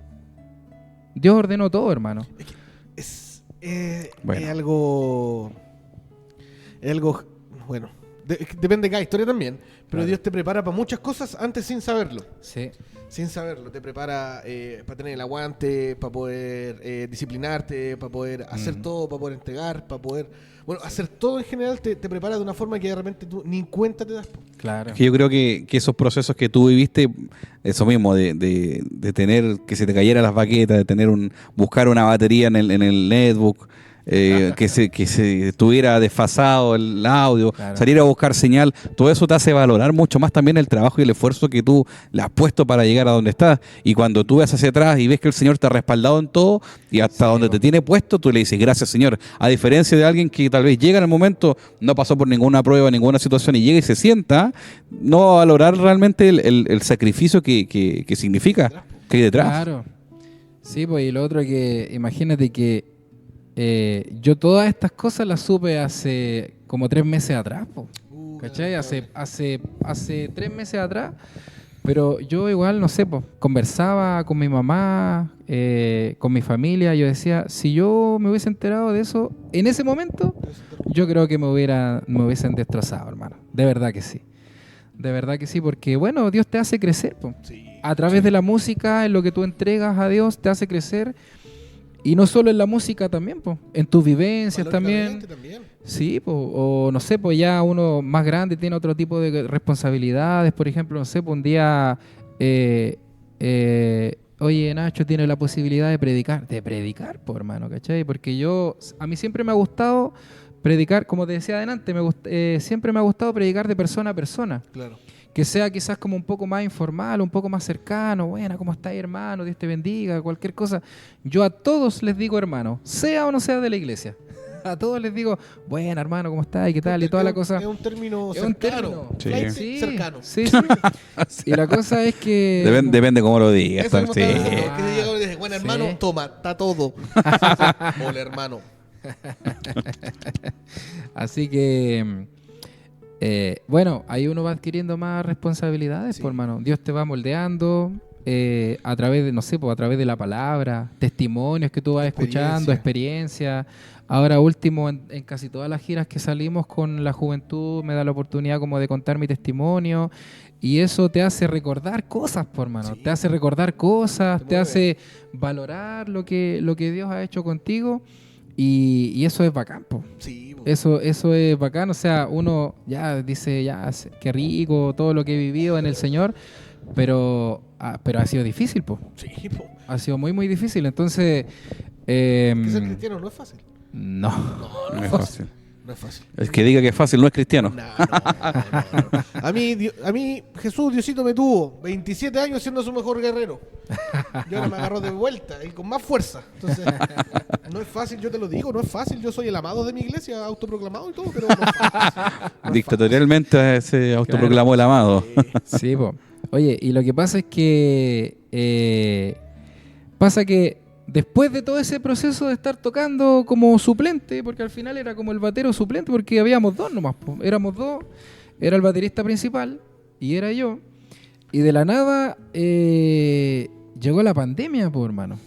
Speaker 3: Dios ordenó todo, hermano.
Speaker 1: Es algo... Es algo... Bueno, depende de cada historia también. Pero claro, Dios te prepara para muchas cosas antes sin saberlo.
Speaker 3: Sí.
Speaker 1: Sin saberlo. Te prepara para tener el aguante, para poder disciplinarte, para poder hacer todo, para poder entregar, para poder... Bueno, hacer todo en general te prepara de una forma que de repente tú ni cuenta te das.
Speaker 3: Claro.
Speaker 2: Que yo creo que esos procesos que tú viviste, eso mismo, de tener que se te cayeran las baquetas, de tener buscar una batería en el netbook, que se estuviera desfasado el audio, claro, salir a buscar señal, todo eso te hace valorar mucho más también el trabajo y el esfuerzo que tú le has puesto para llegar a donde estás. Y cuando tú ves hacia atrás y ves que el Señor te ha respaldado en todo y hasta donde te tiene puesto, tú le dices gracias, Señor. A diferencia de alguien que tal vez llega en el momento, no pasó por ninguna prueba, ninguna situación y llega y se sienta, no va a valorar realmente el sacrificio que significa, que hay detrás.
Speaker 3: Claro. Sí, pues y lo otro que imagínate que yo todas estas cosas las supe hace como 3 meses atrás, po. ¿Cachai? Hace 3 meses atrás, pero yo igual, no sé, po, conversaba con mi mamá, con mi familia, yo decía, si yo me hubiese enterado de eso en ese momento, yo creo que me hubiesen destrozado, hermano. De verdad que sí. De verdad que sí, porque bueno, Dios te hace crecer, po. Sí, a través de la música, en lo que tú entregas a Dios, te hace crecer. Y no solo en la música también, pues, en tus vivencias también. Sí, pues, o no sé, pues ya uno más grande tiene otro tipo de responsabilidades. Por ejemplo, no sé, pues un día, oye, Nacho tiene la posibilidad de predicar, pues, hermano, ¿cachai? Porque a mí siempre me ha gustado predicar, como te decía adelante, siempre me ha gustado predicar de persona a persona. Claro. Que sea quizás como un poco más informal, un poco más cercano. Buena, ¿cómo estás, hermano? Dios te bendiga, cualquier cosa. Yo a todos les digo, hermano, sea o no sea de la iglesia. A todos les digo, buena, hermano, ¿cómo estás? ¿Y qué tal? Y toda la cosa.
Speaker 1: Es un término cercano.
Speaker 2: Sí.
Speaker 1: Cercano.
Speaker 3: Sí. Y la cosa es que...
Speaker 2: Depende cómo lo digas.
Speaker 1: Que se llega y dice, bueno, hermano, toma, está todo. Hola, hermano.
Speaker 3: Así que... bueno, ahí uno va adquiriendo más responsabilidades, sí, pues, hermano. Dios te va moldeando a través de, no sé, pues, a través de la palabra, testimonios que tú vas escuchando, experiencia. Ahora último, en casi todas las giras que salimos con la juventud, me da la oportunidad como de contar mi testimonio. Y eso te hace recordar cosas, pues, hermano. Sí. Te hace recordar cosas, te hace valorar lo que Dios ha hecho contigo. Y eso es bacán, po. Sí. Eso es bacán, o sea, uno ya dice, ya, qué rico todo lo que he vivido en el Señor, pero ha sido difícil, po. Sí, po. Ha sido muy, muy difícil, entonces...
Speaker 1: que ser cristiano no es fácil.
Speaker 3: No
Speaker 2: es fácil.
Speaker 1: No es fácil.
Speaker 2: El que diga que es fácil no es cristiano.
Speaker 1: No. A mí, Jesús, Diosito me tuvo 27 años siendo su mejor guerrero. Y ahora me agarró de vuelta y con más fuerza. Entonces, no es fácil, yo te lo digo, no es fácil. Yo soy el amado de mi iglesia, autoproclamado y todo, pero no es fácil.
Speaker 2: Dictatorialmente se autoproclamó el amado.
Speaker 3: Sí, po. Oye, y lo que pasa es que después de todo ese proceso de estar tocando como suplente, porque al final era como el batero suplente, porque habíamos dos nomás, po. Éramos dos, era el baterista principal y era yo, y de la nada llegó la pandemia, po, hermano.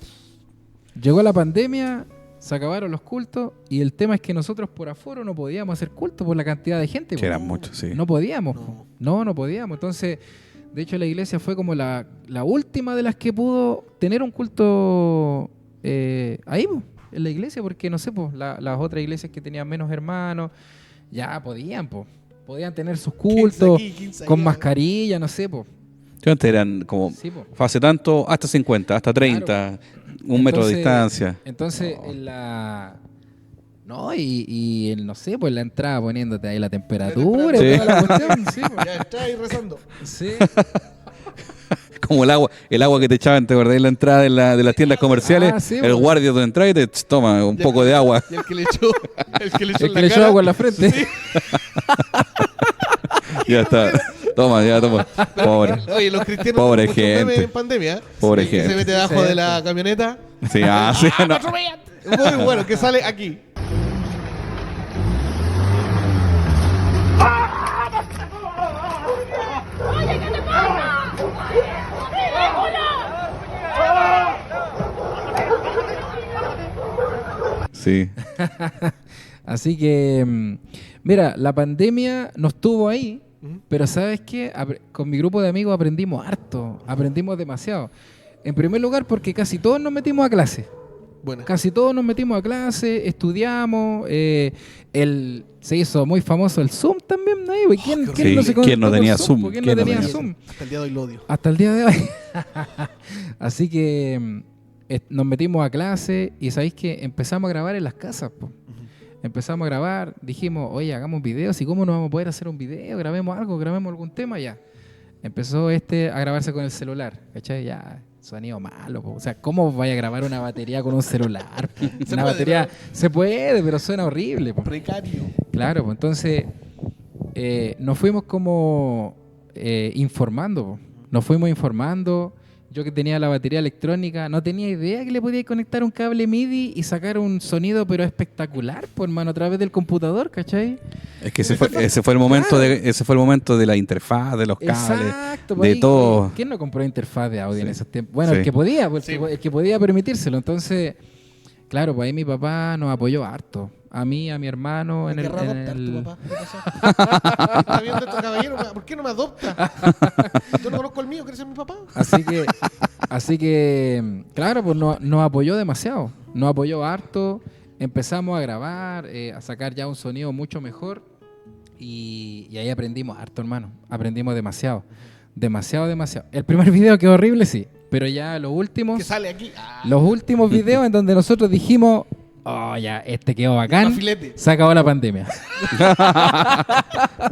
Speaker 3: Llegó la pandemia, se acabaron los cultos, y el tema es que nosotros por aforo no podíamos hacer culto por la cantidad de gente.
Speaker 2: Que
Speaker 3: Po.
Speaker 2: eran muchos, sí.
Speaker 3: No podíamos. Po. No podíamos. Entonces, de hecho, la iglesia fue como la última de las que pudo tener un culto ahí, po, en la iglesia, porque no sé, po, las otras iglesias que tenían menos hermanos ya podían tener sus cultos
Speaker 1: 15
Speaker 3: con
Speaker 1: allá.
Speaker 3: mascarilla, no sé, po.
Speaker 2: Antes eran como
Speaker 3: Sí, po.
Speaker 2: fase tanto hasta 50, hasta 30, un metro de distancia.
Speaker 3: Entonces, en la... No, y no sé, pues la entrada poniéndote ahí la temperatura
Speaker 2: Sí.
Speaker 3: y toda la cuestión, sí, po.
Speaker 1: Ya está ahí rezando.
Speaker 3: Sí.
Speaker 2: Como el agua que te echaban, ¿te acordás? En la entrada de las tiendas comerciales,
Speaker 3: Sí,
Speaker 2: el
Speaker 3: bueno.
Speaker 2: guardia de entrada y te toma un poco de agua.
Speaker 1: Y el que le echó,
Speaker 3: El
Speaker 1: en
Speaker 3: que
Speaker 1: la
Speaker 3: le echó
Speaker 1: cara.
Speaker 3: agua en la frente.
Speaker 1: Sí.
Speaker 2: Ya está. Toma. Pobre.
Speaker 1: Oye, los cristianos
Speaker 2: Pobre
Speaker 1: tienen muchos memes
Speaker 2: gente.
Speaker 1: en pandemia.
Speaker 2: Pobre
Speaker 1: El que
Speaker 2: gente.
Speaker 1: se mete debajo
Speaker 3: Sí,
Speaker 1: de la camioneta.
Speaker 2: Sí, sí, no.
Speaker 1: Muy bueno, que sale aquí.
Speaker 4: Oye, ¿qué te pasa?
Speaker 2: Sí.
Speaker 3: Así que, mira, la pandemia nos tuvo ahí, pero ¿sabes qué? Con mi grupo de amigos aprendimos harto, aprendimos demasiado. En primer lugar, porque casi todos nos metimos a clase.
Speaker 1: Bueno,
Speaker 3: Casi todos nos metimos a clase, estudiamos. Se hizo muy famoso el Zoom también, ¿no? ¿Y ¿Quién,
Speaker 1: qué
Speaker 3: quién no
Speaker 2: horrible.
Speaker 3: se
Speaker 2: ¿Quién no
Speaker 3: conectó
Speaker 2: tenía
Speaker 3: con
Speaker 2: Zoom?
Speaker 3: ¿Por ¿Quién
Speaker 2: ¿Quién
Speaker 3: no
Speaker 2: no
Speaker 3: tenía
Speaker 2: tenía
Speaker 3: Zoom?
Speaker 1: hasta el día de hoy lo odio.
Speaker 3: Hasta el día de hoy. Así que nos metimos a clase y sabéis que empezamos a grabar en las casas, po. Empezamos a grabar, dijimos, oye, hagamos videos, ¿y cómo no vamos a poder hacer un video? Grabemos algo, grabemos algún tema, ya. Empezó a grabarse con el celular, ¿cachai? Ya, sonido malo, po. O sea, ¿cómo vaya a grabar una batería con un celular? Po?
Speaker 1: Se
Speaker 3: Una
Speaker 1: puede,
Speaker 3: batería,
Speaker 1: ¿no?
Speaker 3: se puede, pero suena horrible, po.
Speaker 1: Precario.
Speaker 3: Claro, pues entonces nos fuimos como informando, po. Nos fuimos informando. Yo que tenía la batería electrónica, no tenía idea que le podía conectar un cable MIDI y sacar un sonido pero espectacular, pues hermano, a través del computador, ¿cachai?
Speaker 2: Es que ese fue el momento de la interfaz, de los cables,
Speaker 3: Exacto,
Speaker 2: de
Speaker 3: pues ahí,
Speaker 2: todo.
Speaker 3: ¿quién no compró interfaz de audio en esos tiempos? Bueno,
Speaker 2: Sí.
Speaker 3: el que podía, pues,
Speaker 1: Sí.
Speaker 3: el que podía permitírselo. Entonces, claro, pues ahí mi papá nos apoyó harto. A mí, a mi hermano, en
Speaker 1: ¿Me
Speaker 3: el...
Speaker 1: querrá
Speaker 3: en
Speaker 1: adoptar
Speaker 3: el-
Speaker 1: tu papá? ¿Qué pasó? ¿Está viendo estos caballeros? ¿Por qué no me adopta? Yo no conozco el mío, ¿quieres ser mi papá?
Speaker 3: Así que, claro, pues nos apoyó demasiado. Nos apoyó harto. Empezamos a grabar, a sacar ya un sonido mucho mejor. Y ahí aprendimos harto, hermano. Aprendimos demasiado. Demasiado. El primer video quedó horrible, sí. Pero ya los
Speaker 1: Que
Speaker 3: últimos
Speaker 1: sale aquí. Ah,
Speaker 3: videos en donde nosotros dijimos, oh, ya, este quedó bacán.
Speaker 1: más filete.
Speaker 3: Se acabó la pandemia.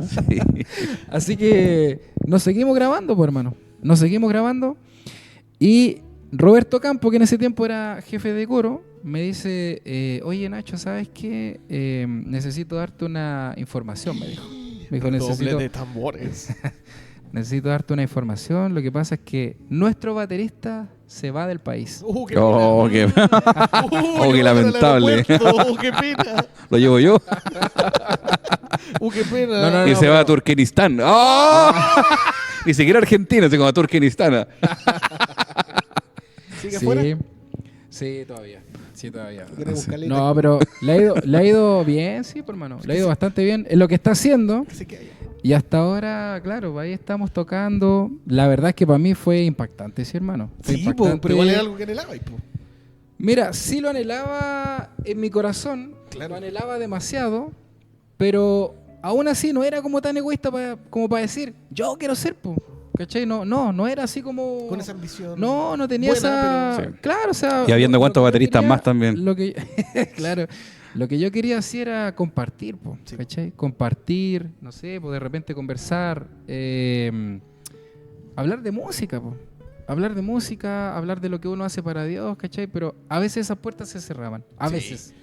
Speaker 2: Sí.
Speaker 3: Así que nos seguimos grabando, pues, hermano. Nos seguimos grabando. Y Roberto Campo, que en ese tiempo era jefe de coro, me dice, oye Nacho, ¿sabes qué? Necesito darte una información, me dijo. Me dijo,
Speaker 1: Doble de tambores.
Speaker 3: necesito darte una información. Lo que pasa es que nuestro baterista se va del país.
Speaker 1: Qué
Speaker 2: Oh,
Speaker 1: pena.
Speaker 2: qué,
Speaker 1: Llegó
Speaker 2: qué
Speaker 1: al
Speaker 2: lamentable.
Speaker 1: aeropuerto. Qué pena.
Speaker 2: Lo llevo yo.
Speaker 1: Qué pena.
Speaker 3: No,
Speaker 2: Y se va a
Speaker 3: pero-
Speaker 2: Turkmenistán. ¡Oh! Ni siquiera Argentina, sino a Turkmenistán.
Speaker 1: ¿Sigue afuera?
Speaker 3: Sí, todavía. Sí, todavía.
Speaker 1: Queremos caleta.
Speaker 3: No, pero le ha ido bien, sí, por hermano. Le ha ido bastante bien en lo que está haciendo.
Speaker 1: Que se quede allá.
Speaker 3: Y hasta ahora, claro, ahí estamos tocando. La verdad es que para mí fue impactante, sí, hermano. Fue
Speaker 1: Sí, po,
Speaker 3: impactante.
Speaker 1: pero igual era algo que anhelaba. Po.
Speaker 3: Mira, sí lo anhelaba en mi corazón.
Speaker 1: Claro.
Speaker 3: Lo anhelaba demasiado. Pero aún así no era como tan egoísta como para decir, yo quiero ser, po. ¿Cachai? No era así como...
Speaker 1: Con esa ambición.
Speaker 3: No tenía
Speaker 1: buena,
Speaker 3: esa...
Speaker 2: pero- Sí.
Speaker 3: Claro, o sea...
Speaker 2: Y habiendo
Speaker 3: lo
Speaker 2: cuántos
Speaker 3: que yo
Speaker 2: bateristas
Speaker 3: quería-
Speaker 2: más también.
Speaker 3: Lo que... claro. Lo que yo quería hacer era compartir, po,
Speaker 1: Sí.
Speaker 3: ¿cachai? Compartir, no sé, pues de repente conversar, hablar de música, po. Hablar de música, hablar de lo que uno hace para Dios, ¿cachai? Pero a veces esas puertas se cerraban, a
Speaker 1: Sí.
Speaker 3: veces.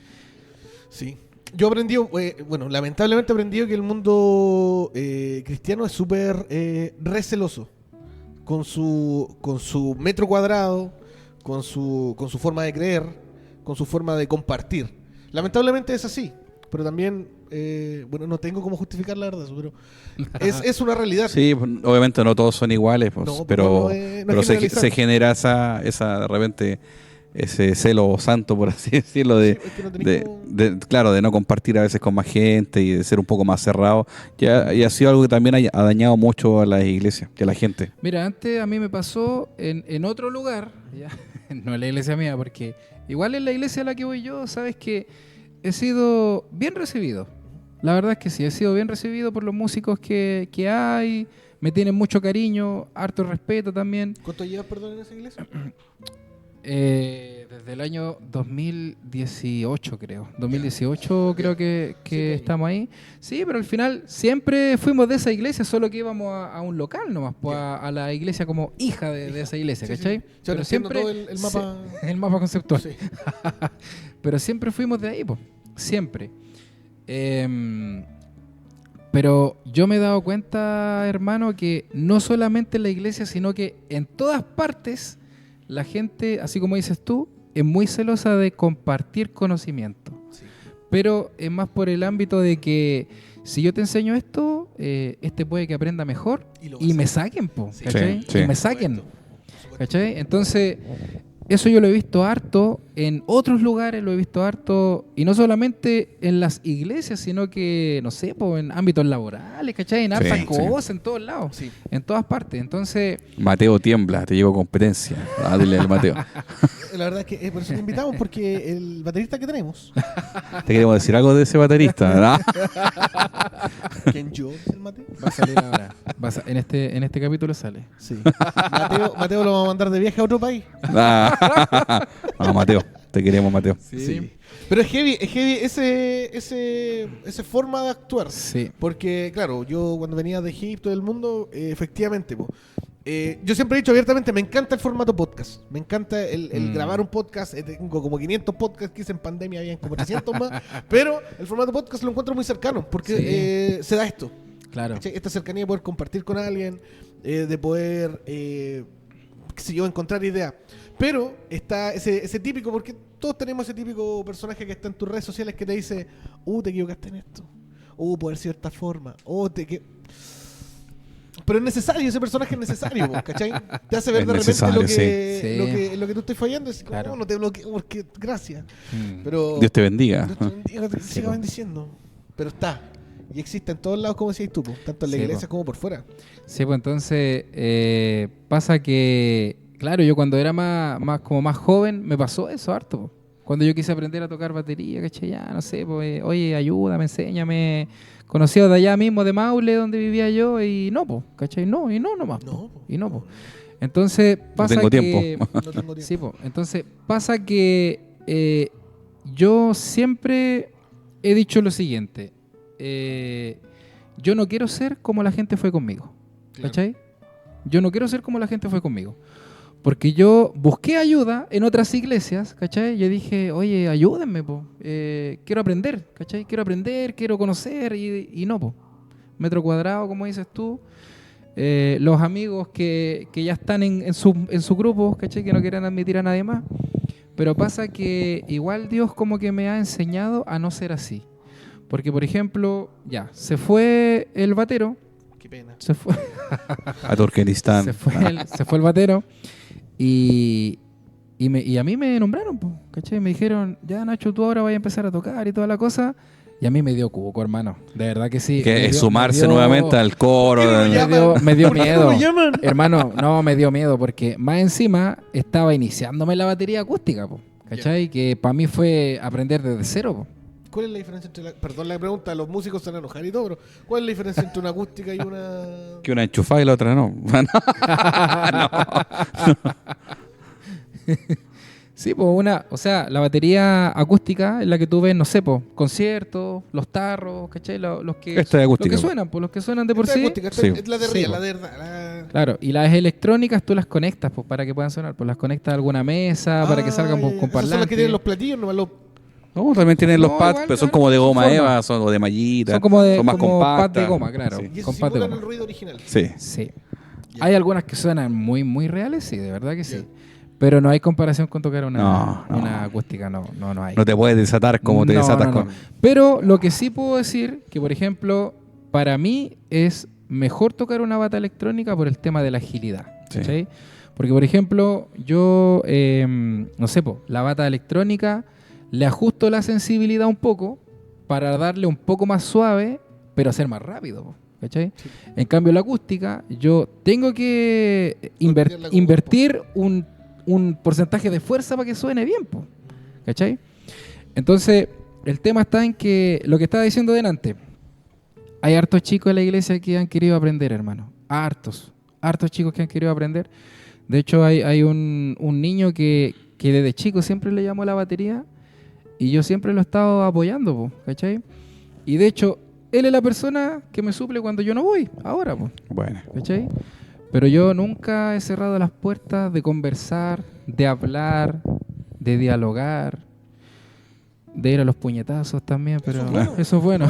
Speaker 1: Sí. Yo aprendí, bueno, lamentablemente he aprendido que el mundo cristiano es súper receloso con su metro cuadrado, con su forma de creer, con su forma de compartir. Lamentablemente es así, pero también, bueno, no tengo cómo justificar la verdad, eso, pero es una realidad.
Speaker 2: Sí, pues, obviamente no todos son iguales, pues,
Speaker 1: No,
Speaker 2: pero,
Speaker 1: no es
Speaker 2: pero
Speaker 1: generalizar.
Speaker 2: se genera esa de repente ese celo santo, por así decirlo,
Speaker 1: Sí, es que no tenés como-
Speaker 2: claro, de no compartir a veces con más gente y de ser un poco más cerrado. Y ha sido algo que también ha dañado mucho a las iglesias, que a la gente.
Speaker 3: Mira, antes a mí me pasó en otro lugar, ya, no en la iglesia mía, porque igual en la iglesia a la que voy yo, sabes que he sido bien recibido. La verdad es que sí, he sido bien recibido por los músicos que hay, me tienen mucho cariño, harto respeto también.
Speaker 1: ¿Cuánto llevas, perdón, en esa iglesia?
Speaker 3: Desde el año 2018, creo. 2018 creo que
Speaker 1: Sí,
Speaker 3: estamos ahí. Sí, pero al final siempre fuimos de esa iglesia, solo que íbamos a un local nomás, pues, a la iglesia como hija de esa iglesia,
Speaker 1: Sí, sí.
Speaker 3: ¿cachai?
Speaker 1: Sí, ahora entiendo todo el mapa.
Speaker 3: el mapa conceptual.
Speaker 1: Sí.
Speaker 3: Pero siempre fuimos de ahí, pues. Siempre. Pero yo me he dado cuenta, hermano, que no solamente en la iglesia, sino que en todas partes la gente, así como dices tú, es muy celosa de compartir conocimiento.
Speaker 1: Sí.
Speaker 3: Pero es más por el ámbito de que si yo te enseño esto, puede que aprenda mejor
Speaker 1: Y lo va
Speaker 3: y
Speaker 1: a
Speaker 3: me
Speaker 1: hacer.
Speaker 3: saquen, po,
Speaker 1: Sí.
Speaker 3: ¿cachai?
Speaker 2: Sí, sí.
Speaker 3: Y me saquen.
Speaker 1: Por supuesto.
Speaker 3: ¿Cachai? Entonces, eso yo lo he visto harto en otros lugares, lo he visto harto, y no solamente en las iglesias, sino que, no sé, pues, en ámbitos laborales, ¿cachai? En
Speaker 2: Sí,
Speaker 3: hartas
Speaker 2: sí.
Speaker 3: cosas, en todos lados,
Speaker 1: Sí.
Speaker 3: en todas partes. Entonces,
Speaker 2: Mateo tiembla, te llegó competencia. Ah, dile al Mateo.
Speaker 1: La verdad es que por eso lo invitamos, porque el baterista que tenemos,
Speaker 2: ¿Te queremos decir algo de ese baterista?
Speaker 1: ¿quién yo? ¿Es el Mateo?
Speaker 3: va a salir ahora. En este capítulo sale.
Speaker 1: Sí. Mateo lo vamos a mandar de viaje a otro país.
Speaker 2: No, Mateo, te queremos, Mateo.
Speaker 1: Sí. Pero es heavy ese forma de actuar.
Speaker 3: Sí.
Speaker 1: Porque, claro, yo cuando venía de Egipto, del mundo, efectivamente, yo siempre he dicho abiertamente, me encanta el formato podcast. Me encanta el grabar un podcast. Tengo como 500 podcasts que hice en pandemia, habían como 300 más. Pero el formato podcast lo encuentro muy cercano, porque se da esto.
Speaker 3: Claro.
Speaker 1: ¿Cachai? Esta cercanía de poder compartir con alguien, de poder, qué sé yo, encontrar ideas. Pero está ese típico, porque todos tenemos ese típico personaje que está en tus redes sociales que te dice, te equivocaste en esto. Puede haber sido de esta forma. Pero es necesario, ese personaje es necesario, ¿cachai? Te hace ver
Speaker 2: Es
Speaker 1: de repente
Speaker 2: necesario,
Speaker 3: sí.
Speaker 1: lo que tú estás fallando. Es como,
Speaker 3: Claro.
Speaker 1: no te bloqueo porque gracias.
Speaker 3: Mm.
Speaker 1: Pero
Speaker 2: Dios te bendiga.
Speaker 1: Dios te bendiga, te
Speaker 3: Sí,
Speaker 1: siga
Speaker 3: po.
Speaker 1: bendiciendo. Pero está. Y existe en todos lados, como decías tú, tanto en la
Speaker 3: Sí,
Speaker 1: iglesia
Speaker 3: po.
Speaker 1: como por fuera.
Speaker 3: Sí, pues entonces pasa que, claro, yo cuando era más joven me pasó eso harto, po. Cuando yo quise aprender a tocar batería, ¿cachai? Ya, no sé, pues, oye, ayúdame, enséñame. Conocido de allá mismo, de Maule, donde vivía yo, y no, pues, ¿cachai? No, y no nomás.
Speaker 1: No, po.
Speaker 3: Y no, po. Entonces pasa
Speaker 2: tengo
Speaker 3: que...
Speaker 2: tiempo.
Speaker 1: No tengo tiempo.
Speaker 3: Sí, pues, entonces pasa que yo siempre he dicho lo siguiente. Yo no quiero ser como la gente fue conmigo.
Speaker 1: Claro.
Speaker 3: ¿Cachai? Yo no quiero ser como la gente fue conmigo. Porque yo busqué ayuda en otras iglesias, ¿cachai? Yo dije, oye, ayúdenme, po. Quiero aprender, ¿cachai? Quiero aprender, quiero conocer y no, po. Metro cuadrado, como dices tú. Los amigos que ya están en su grupo, ¿cachai? Que no quieren admitir a nadie más. Pero pasa que igual Dios como que me ha enseñado a no ser así. Porque, por ejemplo, ya, se fue el batero,
Speaker 1: Qué pena.
Speaker 3: se fue...
Speaker 2: A Turkmenistán.
Speaker 3: se fue el batero y a mí me nombraron, po, ¿cachai? Me dijeron, ya Nacho, tú ahora vas a empezar a tocar y toda la cosa. Y a mí me dio cuco, hermano. De verdad que sí.
Speaker 2: Que
Speaker 3: Me
Speaker 2: es
Speaker 3: dio-
Speaker 2: sumarse
Speaker 3: me dio-
Speaker 2: nuevamente al coro.
Speaker 1: ¿Por qué no
Speaker 2: del-
Speaker 1: lo llaman?
Speaker 3: me dio
Speaker 1: ¿Por qué
Speaker 3: miedo.
Speaker 1: no lo llaman?
Speaker 3: Hermano, no, me dio miedo porque más encima estaba iniciándome la batería acústica, po, ¿cachai? Que para mí fue aprender desde cero, po.
Speaker 1: ¿Cuál es la diferencia entre perdón la pregunta, los músicos se van a enojar y todo, pero ¿cuál es la diferencia entre una acústica y una...
Speaker 2: Que una enchufada y la otra no.
Speaker 3: Sí, pues o sea, la batería acústica es la que tú ves, no sé, pues, conciertos, los tarros, ¿cachai? Los que,
Speaker 2: Esta es acústica,
Speaker 3: los que
Speaker 2: po.
Speaker 3: suenan, pues los que suenan de por
Speaker 1: Esta
Speaker 3: sí.
Speaker 1: es acústica, esta
Speaker 2: Sí.
Speaker 1: es la de
Speaker 3: Sí,
Speaker 1: real,
Speaker 3: po.
Speaker 1: la de verdad.
Speaker 3: Claro, y las electrónicas tú las conectas, pues, para que puedan sonar, pues las conectas a alguna mesa, para que salgan pues, con
Speaker 1: Esas son las que
Speaker 3: parlantes.
Speaker 1: tienen los platillos, no los...
Speaker 2: No, también tienen los
Speaker 3: No,
Speaker 2: pads,
Speaker 3: igual,
Speaker 2: pero son
Speaker 3: claro,
Speaker 2: como de goma
Speaker 3: forma.
Speaker 2: Eva, son o de mallita.
Speaker 3: Son como de
Speaker 2: más
Speaker 3: como pad
Speaker 2: compactas.
Speaker 3: de goma, claro.
Speaker 2: Sí.
Speaker 1: Y
Speaker 3: Con
Speaker 1: esos
Speaker 3: pad de
Speaker 1: simulan
Speaker 3: goma.
Speaker 1: el ruido original.
Speaker 2: Sí.
Speaker 3: Sí. Hay algunas que suenan muy, muy reales, sí, de verdad que sí.
Speaker 1: Ya.
Speaker 3: Pero no hay comparación con tocar
Speaker 2: No.
Speaker 3: una acústica, no hay.
Speaker 2: No te puedes desatar como te
Speaker 3: No,
Speaker 2: desatas
Speaker 3: no,
Speaker 2: con...
Speaker 3: no. Pero lo que sí puedo decir, que por ejemplo, para mí es mejor tocar una bata electrónica por el tema de la agilidad.
Speaker 2: Sí.
Speaker 3: ¿Cachai? Porque por ejemplo, yo, no sé, la bata electrónica le ajusto la sensibilidad un poco para darle un poco más suave, pero hacer más rápido. Po, ¿cachai?
Speaker 1: Sí.
Speaker 3: En cambio, la acústica, yo tengo que
Speaker 1: Meterla como
Speaker 3: invertir un porcentaje de fuerza para que suene bien. Po, ¿cachai? Entonces, el tema está en que lo que estaba diciendo delante, hay hartos chicos en la iglesia que han querido aprender, hermano. Hartos chicos que han querido aprender. De hecho, hay un niño que desde chico siempre le llamó la batería y yo siempre lo he estado apoyando, po, ¿cachai? Y de hecho, él es la persona que me suple cuando yo no voy, ahora, po,
Speaker 2: Bueno.
Speaker 3: ¿cachai? Pero yo nunca he cerrado las puertas de conversar, de hablar, de dialogar, de ir a los puñetazos también, pero eso es bueno.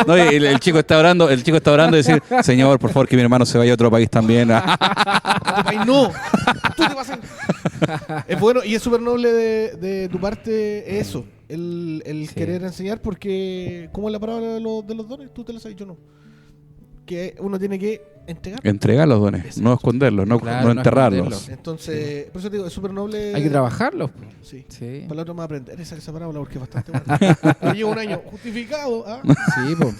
Speaker 2: No, y el chico está orando, y decir, Señor, por favor, que mi hermano se vaya a otro país también.
Speaker 1: Ay, no. Tú te vas a... Es bueno y es súper noble de tu parte eso, el
Speaker 3: Sí.
Speaker 1: querer enseñar, porque ¿cómo es la palabra de los dones? Tú te lo sabes, yo no. Que uno tiene que entregar.
Speaker 2: Entregar los dones, no esconderlos, no,
Speaker 3: Claro,
Speaker 2: no
Speaker 3: no
Speaker 2: enterrarlos.
Speaker 3: esconderlos.
Speaker 1: Entonces, por eso te digo, es súper noble.
Speaker 3: Hay que trabajarlos. Po.
Speaker 1: Sí.
Speaker 3: Sí.
Speaker 1: Para la otra me voy a aprender esa parábola porque es bastante buena. Pero llevo un año justificado. ¿Ah?
Speaker 3: Sí, po.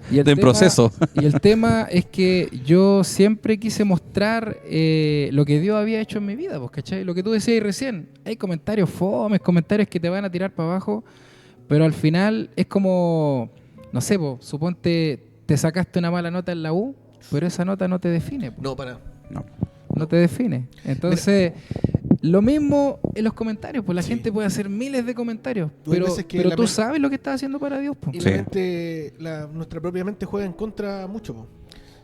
Speaker 3: Y
Speaker 2: En proceso.
Speaker 3: Y el tema es que yo siempre quise mostrar lo que Dios había hecho en mi vida, pues, ¿cachai? Lo que tú decías recién. Hay comentarios fomes, comentarios que te van a tirar para abajo, pero al final es como, no sé, po, suponte te sacaste una mala nota en la U, pero esa nota no te define, po.
Speaker 1: No, para.
Speaker 2: No.
Speaker 3: No te define. Entonces, lo mismo en los comentarios, pues la
Speaker 1: Sí.
Speaker 3: gente puede hacer miles de comentarios,
Speaker 1: Tú hay
Speaker 3: pero,
Speaker 1: veces que
Speaker 3: pero
Speaker 1: la
Speaker 3: tú
Speaker 1: mente-
Speaker 3: sabes lo que estás haciendo para Dios, pues.
Speaker 1: Y
Speaker 2: Sí.
Speaker 1: la mente, nuestra propia mente juega en contra mucho. Po.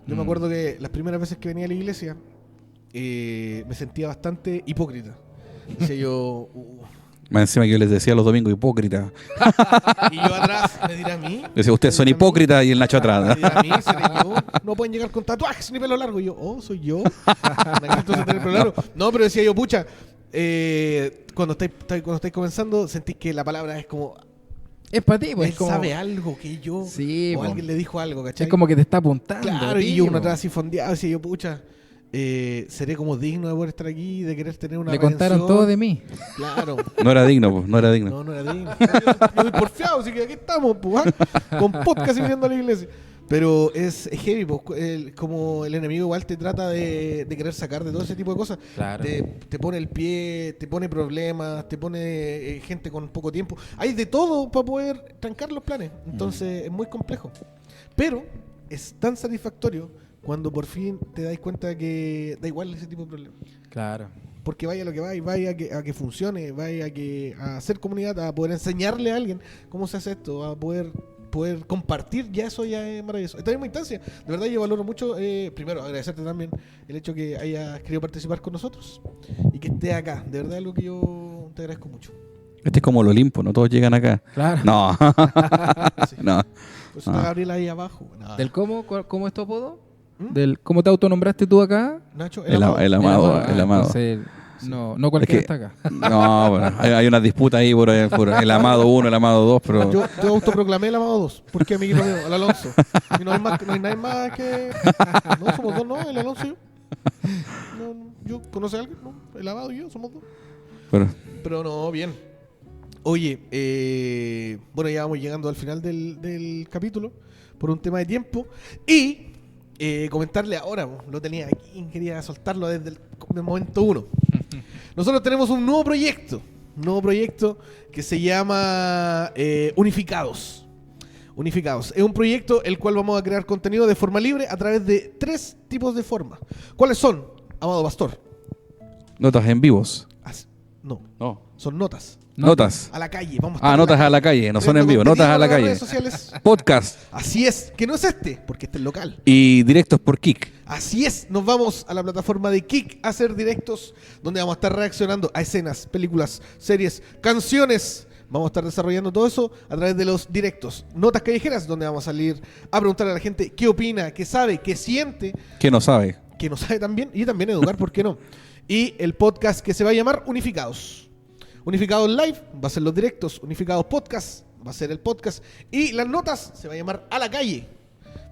Speaker 1: Yo me acuerdo que las primeras veces que venía a la iglesia me sentía bastante hipócrita. Decía yo,
Speaker 2: Más encima que yo les decía los domingos hipócritas.
Speaker 1: y yo atrás, ¿me dirá a mí?
Speaker 2: Yo decía, ustedes son hipócritas y el Nacho
Speaker 1: ¿Me
Speaker 2: atrás.
Speaker 1: dirá a mí? ¿Seré yo? No pueden llegar con tatuajes ni pelo largo. Y yo, soy yo. Entonces tener pelo largo. No, pero decía yo, pucha, cuando estáis comenzando, sentís que la palabra es como,
Speaker 3: Es para ti, pues.
Speaker 1: él
Speaker 3: Es como,
Speaker 1: sabe algo que yo,
Speaker 3: Sí,
Speaker 1: o
Speaker 3: po.
Speaker 1: alguien le dijo algo, ¿cachai?
Speaker 3: es como que te está apuntando.
Speaker 1: Claro,
Speaker 3: a
Speaker 1: y
Speaker 3: ti,
Speaker 1: yo uno
Speaker 3: po.
Speaker 1: atrás así fondeado, decía yo, pucha, seré como digno de poder estar aquí, de querer tener una
Speaker 3: Le contaron
Speaker 1: redención.
Speaker 3: todo de mí.
Speaker 1: Claro.
Speaker 2: No era digno, pues, no era digno.
Speaker 1: No, no era digno. Yo soy porfiado, así que aquí estamos, pues, ¿ah? Con podcast y viniendo a la iglesia. Pero es heavy, pues, como el enemigo igual te trata de querer sacar de todo ese tipo de cosas.
Speaker 3: Claro.
Speaker 1: Te pone el pie, te pone problemas, te pone gente con poco tiempo. Hay de todo para poder trancar los planes. Entonces es muy complejo. Pero es tan satisfactorio cuando por fin te das cuenta que da igual ese tipo de problemas.
Speaker 3: Claro.
Speaker 1: Porque vaya lo que vaya a que funcione, vaya a hacer comunidad, a poder enseñarle a alguien cómo se hace esto, a poder compartir, ya eso ya es maravilloso. Esta misma instancia, de verdad yo valoro mucho, primero agradecerte también el hecho que hayas querido participar con nosotros y que estés acá, de verdad es algo que yo te agradezco mucho.
Speaker 2: Este es como el Olimpo, no todos llegan acá.
Speaker 3: Claro.
Speaker 2: No.
Speaker 1: Sí.
Speaker 2: No.
Speaker 1: Por eso está Gabriel ahí abajo. No.
Speaker 3: ¿Del cómo es tu apodo?
Speaker 1: ¿Mm?
Speaker 3: ¿Del cómo te autonombraste tú acá?
Speaker 1: Nacho,
Speaker 2: El amado.
Speaker 3: Entonces, no cualquiera
Speaker 2: Es que-
Speaker 3: está acá.
Speaker 2: No, bueno, hay unas disputas ahí por el amado 1, el amado 2, pero...
Speaker 1: Yo autoproclamé el amado 2. ¿Por qué, amiguito mío? El Alonso. Y no hay nadie más que. No, somos dos, ¿no? El Alonso y yo. ¿Yo conoce a alguien? No, el amado y yo, somos dos. Pero no, bien. Oye, bueno, ya vamos llegando al final del capítulo por un tema de tiempo. Y comentarle ahora, lo tenía aquí, quería soltarlo desde el momento 1. Nosotros tenemos un nuevo proyecto que se llama Unificados. Unificados. Es un proyecto el cual vamos a crear contenido de forma libre a través de 3 tipos de formas. ¿Cuáles son, amado pastor?
Speaker 2: Notas en vivos. No.
Speaker 1: Son notas.
Speaker 2: Notas.
Speaker 1: A la calle. Vamos a estar
Speaker 2: Notas
Speaker 1: en
Speaker 2: a la calle, no son
Speaker 1: Tremendo
Speaker 2: en vivo, notas a la
Speaker 1: contenido
Speaker 2: calle.
Speaker 1: para las redes sociales.
Speaker 2: Podcast
Speaker 1: Así es, que no es porque este es local.
Speaker 2: y directos por Kik.
Speaker 1: Así es, nos vamos a la plataforma de Kik a hacer directos donde vamos a estar reaccionando a escenas, películas, series, canciones. Vamos a estar desarrollando todo eso a través de los directos. Notas callejeras, donde vamos a salir a preguntarle a la gente qué opina, qué sabe, qué siente,
Speaker 2: ¿Quién no sabe?
Speaker 1: que no sabe también, y también educar, ¿por qué no? Y el podcast que se va a llamar Unificados. Unificados Live va a ser los directos, Unificados Podcast va a ser el podcast, y las notas se va a llamar A la Calle,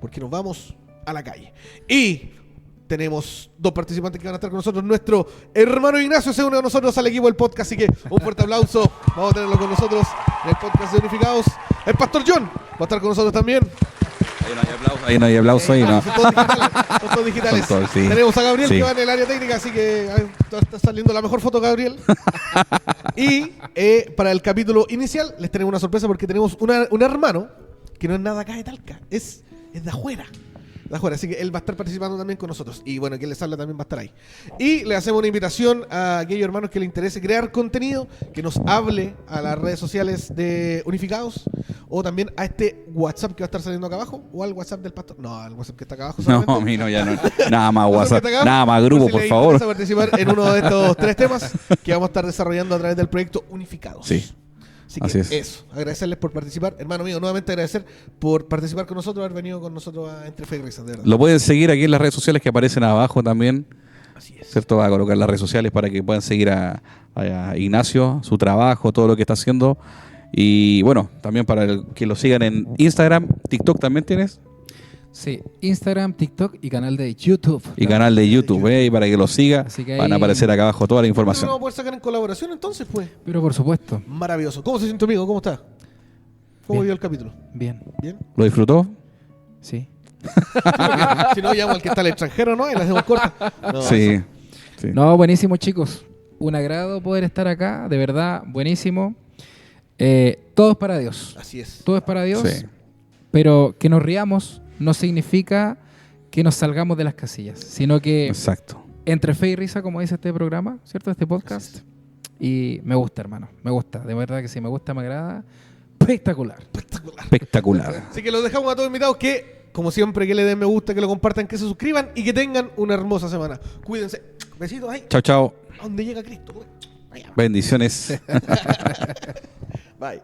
Speaker 1: porque nos vamos a la calle. Y tenemos 2 participantes que van a estar con nosotros. Nuestro hermano Ignacio se une a nosotros al equipo del podcast, así que un fuerte aplauso. Vamos a tenerlo con nosotros en el podcast de Unificados. El Pastor John va a estar con nosotros también.
Speaker 2: Ahí no hay aplauso, ahí no.
Speaker 1: Son todos digitales. Son todos digitales.
Speaker 2: Son todos, sí.
Speaker 1: Tenemos a Gabriel
Speaker 2: Sí.
Speaker 1: que va en el área técnica, así que está saliendo la mejor foto, Gabriel. Y para el capítulo inicial les tenemos una sorpresa porque tenemos un hermano que no es nada acá de Talca, es de afuera. De afuera, así que él va a estar participando también con nosotros. Y bueno, quien les habla también va a estar ahí. Y le hacemos una invitación a aquellos hermanos que les interese crear contenido, que nos hable a las redes sociales de Unificados, o también a este WhatsApp que va a estar saliendo acá abajo, o al WhatsApp del pastor. No, al WhatsApp que está acá abajo.
Speaker 2: No,
Speaker 1: solamente.
Speaker 2: a mí no, ya no. Nada más
Speaker 1: Al
Speaker 2: WhatsApp,
Speaker 1: que está acá,
Speaker 2: nada más grupo,
Speaker 1: si
Speaker 2: por
Speaker 1: les
Speaker 2: favor.
Speaker 1: interesa participar en uno de estos 3 temas que vamos a estar desarrollando a través del proyecto Unificados.
Speaker 2: Sí.
Speaker 1: Así que
Speaker 2: Así es.
Speaker 1: eso, agradecerles por participar. Hermano mío, nuevamente agradecer por participar con nosotros, haber venido con nosotros a Entre Fe y Risa, de verdad.
Speaker 2: Lo pueden seguir aquí en las redes sociales que aparecen abajo también.
Speaker 1: Así es.
Speaker 2: ¿Cierto? Va a colocar las redes sociales para que puedan seguir a Ignacio, su trabajo, todo lo que está haciendo. Y bueno, también para que lo sigan en Instagram, TikTok también tienes.
Speaker 3: Sí, Instagram, TikTok y canal de YouTube.
Speaker 2: Y canal de YouTube, y para que lo siga,
Speaker 3: Así que
Speaker 2: van a
Speaker 3: ahí-
Speaker 2: aparecer acá abajo toda la
Speaker 1: ¿No
Speaker 2: información.
Speaker 1: vamos a poder sacar en colaboración entonces, pues?
Speaker 3: Pero por supuesto,
Speaker 1: Maravilloso. ¿Cómo se siente, amigo? ¿Cómo está? ¿Cómo
Speaker 3: Bien.
Speaker 1: vio el capítulo?
Speaker 3: bien,
Speaker 1: ¿Bien?
Speaker 2: ¿Lo disfrutó?
Speaker 3: sí.
Speaker 1: Si no, llamo al que está al extranjero, ¿no? Y la hacemos corta. No,
Speaker 2: Sí. Sí.
Speaker 3: No, buenísimo, chicos. Un agrado poder estar acá, de verdad, buenísimo. Todo es para Dios.
Speaker 1: Así es.
Speaker 3: Todo es para Dios.
Speaker 2: Sí.
Speaker 3: Pero que nos riamos no significa que nos salgamos de las casillas, sino que
Speaker 2: Exacto.
Speaker 3: entre fe y risa, como dice este programa, ¿cierto? Este podcast. Y me gusta, hermano. Me gusta. De verdad que sí, me gusta, me agrada. Espectacular.
Speaker 1: Espectacular.
Speaker 2: Espectacular.
Speaker 1: Así que los dejamos a todos invitados que, como siempre, que le den me gusta, que lo compartan, que se suscriban y que tengan una hermosa semana. Cuídense. Besitos ahí.
Speaker 2: Chao, chao.
Speaker 1: ¿A dónde llega Cristo? Vaya.
Speaker 2: Bendiciones.
Speaker 1: Bye.